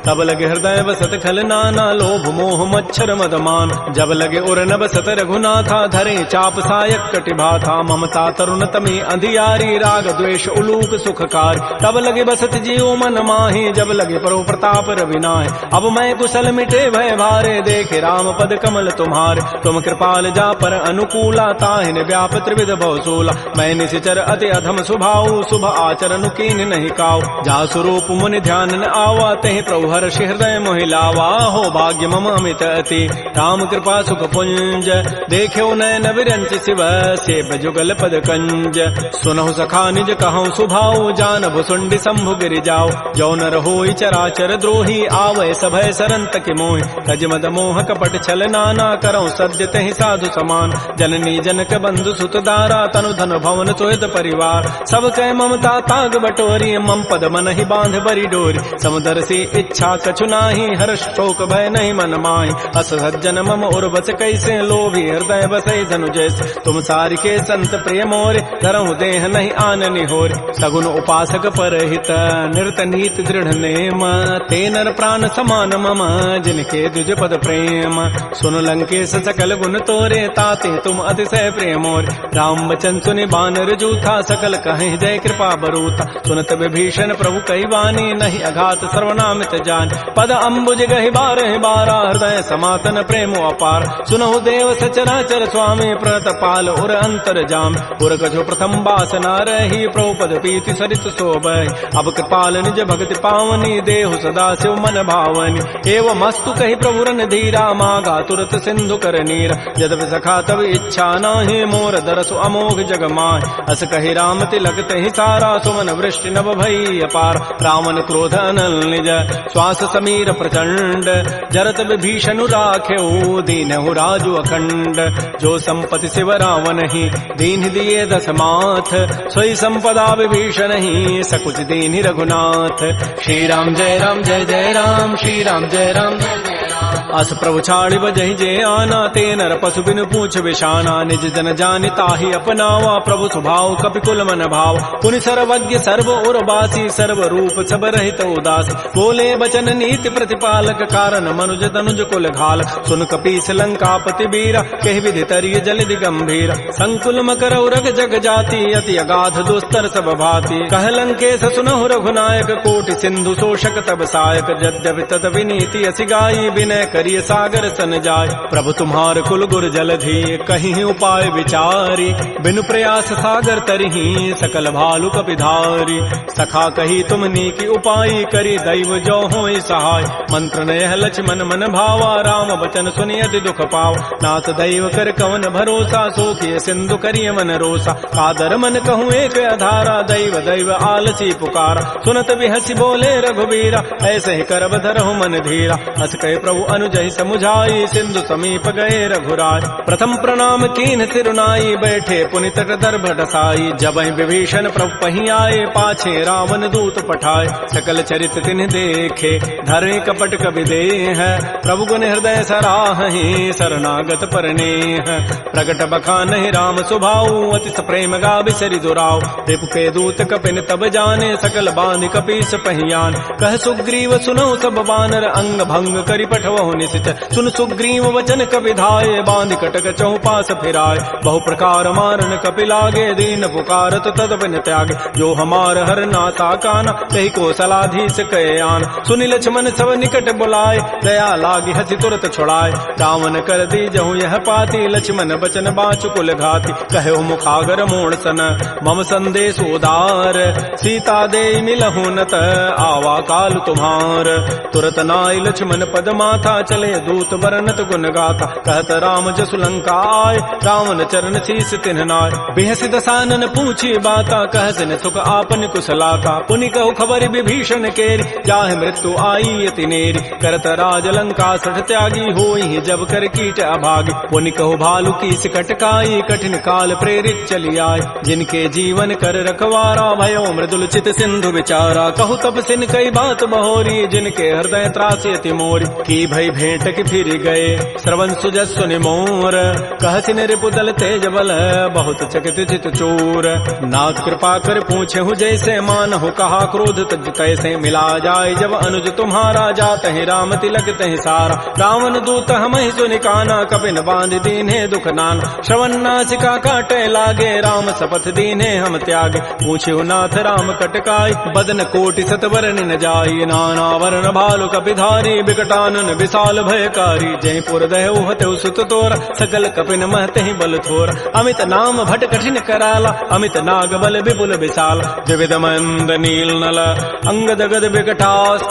तब लगे हृदय बसत खल नाना लोभ मोह मच्छर मदमान जब लगे उर न बसत रघुनाथा धरे चाप सायक कटिभा था ममता तरुण तमी अंधियारी राग द्वेष उलूक सुखकार तब लगे बसत जीव मन माही जब लगे परो प्रताप रविनाय अब मैं कुशल मिटे भय भारे देखे राम पद कमल तुम्हारे तुम कृपाल जा पर अनुकूला ताहिन व्याप त्रिविध भवसूला मैं निशिचर अति अधम सुभाऊ शुभ आचरण कीन नहीं काऊ जा स्वरूप मुनि ध्यान न आवा तहि प्रभु हर्ष हृदय मोहिलावा हो भाग्य मम अमित अति राम कृपा सुख पुंज देख्यो नयन विरंच शिव सेव जुगल पद कंज सुनहु सखा निज कहूँ सुभाऊ जान भुसुंडी शंभु गिरि जाओ जो नर होई चराचर द्रोही आवै सभय सरंत के मोहि तज मद मोह कपट छल नाना करौ सद्य तहि साधु समान जननी जनक बंधु सुत दारा तनु धन भवन सोयत परिवार सब कह ममता ताग बटोरी मम पद मन ही बांध बरी डोरी समुदर से इच्छा कछु नाही हर्ष शोक भय नहीं मन माही अस सज्जन मम उर बस कैसे लोभी हृदय बसै धनु जैसे तुम सारि के संत प्रिय मोरे धरहु देह नहीं आननि होर सगुन उपासक परहित निरत नीत दृढ़ नेम ते नर प्राण समान मम जिनके दुज पद प्रेम सुन लंकेश सकल गुण तोरे ताते तुम अतिशय प्रेमोर राम वचन सुनि बानर जूथा सकल कहे जय कृपा बरूता सुनत विभीषण प्रभु कई वाणी नहीं अघात सर्वनामित जान पद अम्बुज गहि बारह बारा हृदय समातन प्रेम अपार सुनहु देव सचराचर स्वामी प्रणत पाल उर अंतर जाम उर कछु प्रथम बासना रही प्रभु पद पी प्रीति सरित शोभहि। अब कृपाल निज भगति पावनी, देहु सदा शिव मन भावनी। एवं मस्तु कही प्रभु रन धीरा, मागा तुरत सिंधु कर नीर। यद्यपि सखा तब इच्छा नाहि, मोर दरसु अमोघ जग माहि। अस कही राम तिलक तहि सारा, सुमन वृष्टि नभ भई अपार। रावण क्रोध अनल निज, श्वास समीर प्रचंड। जरत विभीषण राख्यऊ, दीनहु राजु अखंड। जो संपत्ति शिव रावण ही, दीन दिए दस माथ। सोई संपदा विभीषण ही, सकुच दीन रघुनाथ। श्री राम जय राम जय जय राम, श्री राम जय राम जय जय राम। अस प्रभु छाड़ि बजहि जे आना, ते नर पशु बिनु पूछ विषाना। निज जन जानि ताहि अपनावा, प्रभु स्वभाव कपिकुल मन भाव। पुनि सर्वज्ञ सर्व उर्वासी, सर्व रूप सब रहित उदास। बोले बचन नीति प्रतिपालक, कारण मनुज तनुज कुल घाल। सुन कपीस लंकापति वीरा, कहि विधि तरिय जलधि गंभीर। संकुल मकर उरग जग जाति, अति अगाध दुस्तर सब भाति। कह लंकेश सुनहु रघुनायक, कोटि सिंधु शोषक तब सायक। यद्यपि तत विनीति असि गाई, विनय करिय सागर सन जाय। प्रभु तुम्हार कुल गुर जलधि, कहीं उपाय विचारी। बिनु प्रयास सागर तरही, सकल भालु कपिधारी। सखा कही तुम नीकी उपाय, करी दैव जो होई सहाय। मंत्र नयह लक्ष्मण मन भावा, राम बचन सुनि अति दुख पाव। नाथ दैव कर कवन भरोसा, सोखिय सिंधु करिय मन रोसा। कादर मन कहूँ एक अधारा, दैव दैव आलसी पुकारा। सुनत बिहसी बोले रघुबीरा, ऐसे ही करब धरहु मन धीरा। हस कहे प्रभु अनुजहि समुझाई, सिंधु समीप गए रघुराय। प्रथम प्रणाम कीन सिरुनाई, बैठे पुनि तट दर्भ डसाई। जबहि विभीषण प्रभु पहि आए, पाछे रावण दूत पठाए। सकल चरित तिन्ह देखे, धरे कपट कवि देह। प्रभु गुण हृदय सराहि, शरणागत परनेह। प्रगट बखानहि राम सुभाऊ, अति प्रेम गावि सरि दुराऊ। रिपु के दूत कपिन तब जाने, सकल बांधि कपीस पहियान। कह सुग्रीव सुनौ सब बानर, अंग भंग करि पठवहु निशिच। सुन सुग्रीव वचन कपिधाये, बांधि कटक चौपास फिराय। बहु प्रकार मारन कपि लागे, दीन पुकारत तद बिन त्यागे। जो हमार हर नाता काना, कही कौशलाधीश कहे आन। सुनि लक्ष्मण सब निकट बुलाए, दया लागी हसी तुरत छुड़ाए। रावण कर दी जहु यह पाती, लक्ष्मण बचन बाचु कुल घाती। कहो मुखागर मोड़ सन, मम संदेश उदार। सीता दे मिलहु नत, आवा काल तुम्हार। तुरत नाई लक्ष्मण पद माथा, चले दूत बरनत गुण गाथा। कहत राम जसु लंका आय, रावण चरण शीस तिन्ह नाय। बिहसि दसानन पूछी बाता, कहसिन सुख आपन कुशलाता। पुनि कहु खबर विभीषण केरी, जाहि मृत्यु आई अति नेरी। करत राज लंका सठ त्यागी, होई जब कर कीट अभागी। पुनि कहु भालु की कटकाई, कठिन काल प्रेरित चली आय। जिनके जीवन कर रखवारा, भयो मृदुल चित सिंधु विचारा। कहु तब सिन कई बात बहोरी, जिनके हृदय त्रासी अति मोरी। की भई भेंट की फिर गए, श्रवण सुजस सुनि मोर। कहसिन रिपु दल तेज बल, बहुत चकित चित चोर। नाथ कृपा कर पूछे हूँ जैसे, मानहु कहा क्रोध तज कैसे। मिला जाय जब अनुज तुम्हारा, जात है राम तिलक तहि सारा। रावण दूत हमहि सुनि काना, कपिन बांध दीन्हे दुख नाना। श्रवण नासिका काटे लागे, राम शपथ दीन्हे हम त्यागे। पूछे नाथ राम कटकाई, बदन कोटि सतवरन न जाई। नाना वर्ण भालु कपिधारी, बिकटानन विशाल भयकारी। जयपुर दहु हतु सुत तोर, सकल कपिन महते बल थोर। अमित नाम भट कठिन कराला, अमित नाग बल विपुल विशाल। विविध मंद नील नल, अंगद गद विकटास।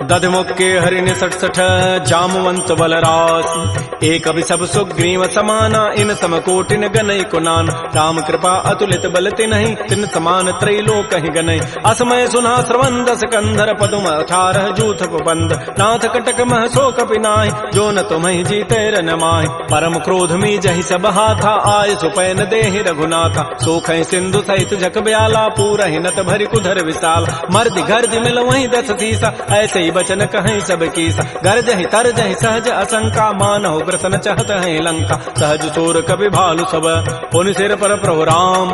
दध मुक्के हरिण 66, जामवंत बलरास। एक अभि सब सुग्रीव समाना, इन समकोटिन गनई कुनान। राम कृपा अतुलित बल तिन्हि, तिन समान त्रैलोक ही गनई। असमय सुना श्रवण दस कंधर, पदुम 18 जूथ बंद। नाथ कटक मह सो कपि नाहि, जो न तुम्हि जीते रन माहि। परम क्रोध मी जहि सब हाथा, आय सुपैन देहि रघुनाथा। सोखै सिंधु सहित जक ब्याला, पूरहि नत भरि कुधर विशाल। मर्दि गर्दि मिल वहीं 10 सीसा, ऐसे ही बचन कहीं सब कीसा। गरजहि तरजहि सहज असंका, मानहु ग्रसन चहत है लंका। सहज चोर कपि भालु सब, पुनि सिर पर प्रभु राम।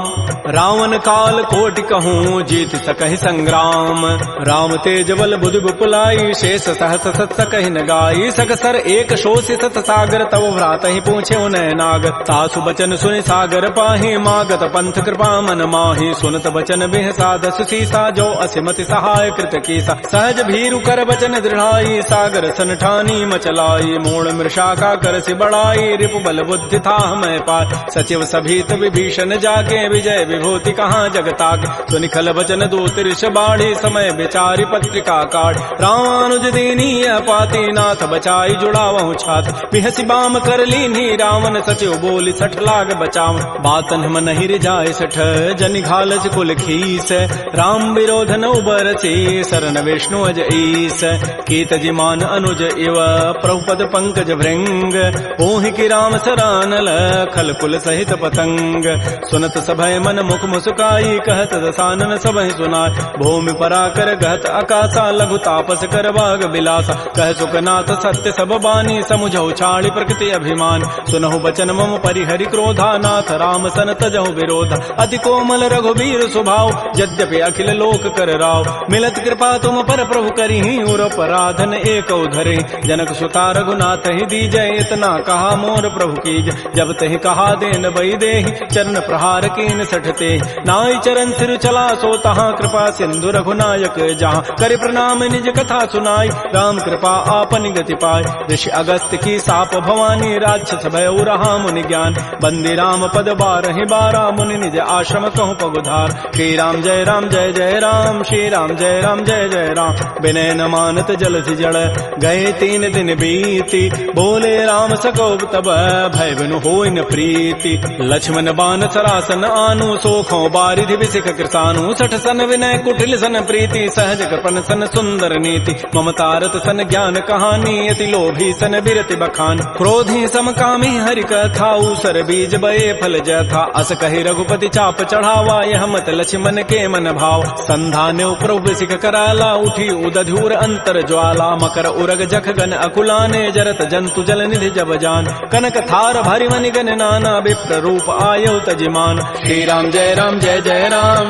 रावण काल कोटि कहूँ, जीत सकहि संग्राम। राम तेज बल बुधि बुपुलाई, शेष सहस सत सकहि न गाई। सगसर एक शोषि सत सागर तव भ्रात ही पूछे उन्हें नाग तासु बचन सुनि सागर पाहि मागत पंथ कृपा मन माहि सुनत बचन बिह साध सुसीसा जो असिमति सहाय कृत कीसा सहज भीरु कर बचन दृढ़ाई सागर सन ठानी मचलाई मूल मृषा का कर से बढ़ाई रिपु बल बुद्धि था मैं पाय सचिव सभीत विभीषण जाके विजय विभूति कहाँ जगताग सुनिखल बचन दूत ऋष बाढ़ी समय विचारी पत्रिका काढ़ रामानुज दीनी पाती नाथ बचाई जुड़ावहु छात बिहसी बाम कर लीनी रावण सचिव बोली सठ लाग बचाव बातन हम नहीं रिजाय सठ जनि घालस कुल खीस राम विरोध न उबरसी शरण विष्णु अज ईस कीत जिमान अनुज इव प्रभुपद पंकज भृंग ओहि की राम सरानल खल कुल सहित पतंग सुनत सभय मन मुख मुस्काई कहत दसानन सबहि सुनाय भूमि पराकर गहत आकाशा लघु तापस कर बाग बिलासा कह सुखनाथ सत्य सब बानी समुझौ छाड़ी प्रकृति अभिमान सुनहु बचन मम परिहरि क्रोधा नाथ राम सन तजहु विरोधा अति कोमल रघुबीर स्वभाव यद्यपि अखिल लोक कर राव मिलत कृपा तुम पर प्रभु करिहि उर पराधन एक उधरे जनक सुता रघुनाथ ही दीजय इतना कहा मोर प्रभु कीज जब तहि कहा देन बई देहि चरण प्रहार कीन सठते नाई चरण सिर चला सो तहाँ कृपा सिंधु रघुनायक जहाँ कर प्रणाम निज कथा सुनाई राम कृपा आपन गति पाय ऋषि अगस्त की साप भवानी राक्षस भय रहा मुनि ज्ञान बंदी राम पद बारहि बारा मुनि निज आश्रम कहूँ पगुधार श्री राम जय राम श्री राम जय जय राम विनय न मानत जलधि जड़ गए 3 दिन बीती बोले राम सको तब भय बिनु होय न प्रीति लक्ष्मण बान सरासन आनु सोखों बारिधि विसिख कृसानु सठ सन विनय कुटिल सन प्रीति सहज कृपन सन सुंदर नीति ममतारत सन ज्ञान कहानी अति लोभी सन बिरति बखान क्रोधी समकामी हरि कथा ऊसर बीज बये फल जथा अस कहि रघुपति चाप चढ़ावा यह मत लक्ष्मण के मन भाव संधान्यो प्रभु सिख कराला उठी उदधूर अंतर ज्वाला मकर उरग जख गन अकुलाने जरत जंतु जल निधि जब जान कनक थार भरि मनि गन नाना विप्र रूप आयौ तजिमान श्री राम जय राम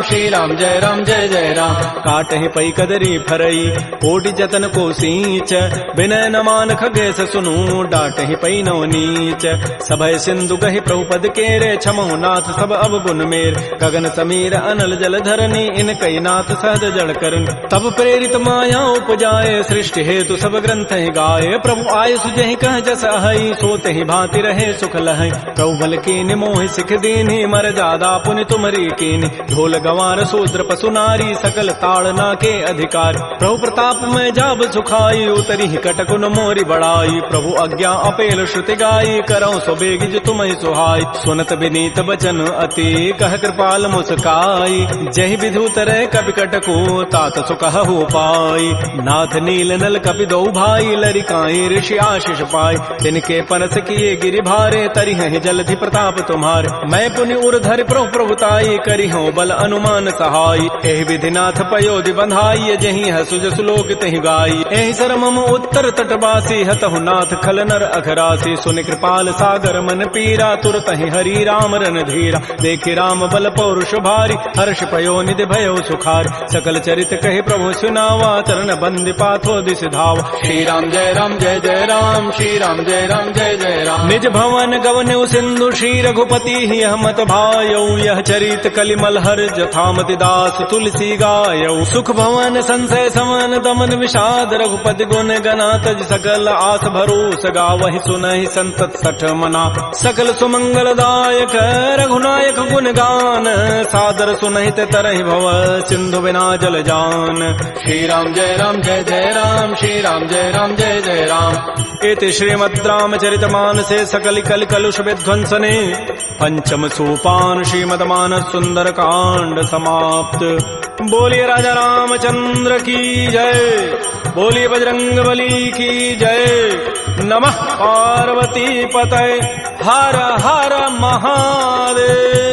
श्री राम जय जय राम काटहि पै कदरी फरई कोटि जतन को सींच विनय न मान खगेश सुनु डाटहि पै नौ नीच सभय सिंधु कहि प्रभुपद केरे छमहु नाथ सब अब गुण मेर गगन समीर अनल जल धरनी इन कई नाथ सहज जड़ करन तब प्रेरित माया उपजाए सृष्टि हेतु सब ग्रंथ ही गाये प्रभु आय सुजहि कह जस अहै सोते ही भांति रहे सुख लहै प्रभु बल कीनि मोहि सिख दीन्हि मर जादा पुनि तुमरी कीनि ढोल गंवार शूद्र पशु नारी सकल ताड़ना के अधिकार प्रभु प्रताप में जाब सुखाई उतरी ही कटकुन मोरी बढ़ाई प्रभु आज्ञा अपेल श्रुति गाई करौ सो बेगिज तुम्हि सुहाई सुनत विनीत बचन अति कह कृपाल मुस्काई जहि विधु तरह कपि कटको तात सुकह हो पाई नाथ नील नल कपि दो भाई लरिकाई ऋषि आशीष पाई तिनके परस किए गिरि भारे तरिहि जलधि प्रताप तुम्हारे मैं पुनि उर्धर प्रभु प्रभुताई करि हो बल अनुमान सहाई एहि विधि नाथ पयोधि बंधाई जहि हसु जसु लोक तहि गाई एहि सर मम उत्तर तटवासी हतहु नाथ खल नर अघरासी सुनि कृपाल सागर मन पीरा तुरत ही हरि राम रन धीरा देखि राम बल पौरुष भारी हर्ष पयो निधि भयो सुखार सकल चरित कहे प्रभु सुनावा चरण बंद पाथो दिस धाव श्री राम जय राम श्री राम जय जय राम निज भवन गवन सिंधु श्री रघुपति ही हमत भायौ यह चरित कलिमल हर जथामति दास तुलसी गायौ सुख भवन संशय समन दमन विषाद रघुपति गुण गना तज सकल आस भरोस गावहि सुनहि संतत सठ मना सकल सुमंगल दायक रघुनायक गुण गान सादर सुनहित तरहि भव सिंधु बिना जल जान श्री राम जय राम श्री राम जय जय राम इति श्रीमद् रामचरित मानसे सकल कल कलुष विध्वंसने पंचम सोपान श्रीमद्मानस सुंदर कांड समाप्त। बोलिए राजा रामचंद्र की जय, बोलिए बजरंग बली की जय। नमः पार्वती पतये, हर हर महादेव।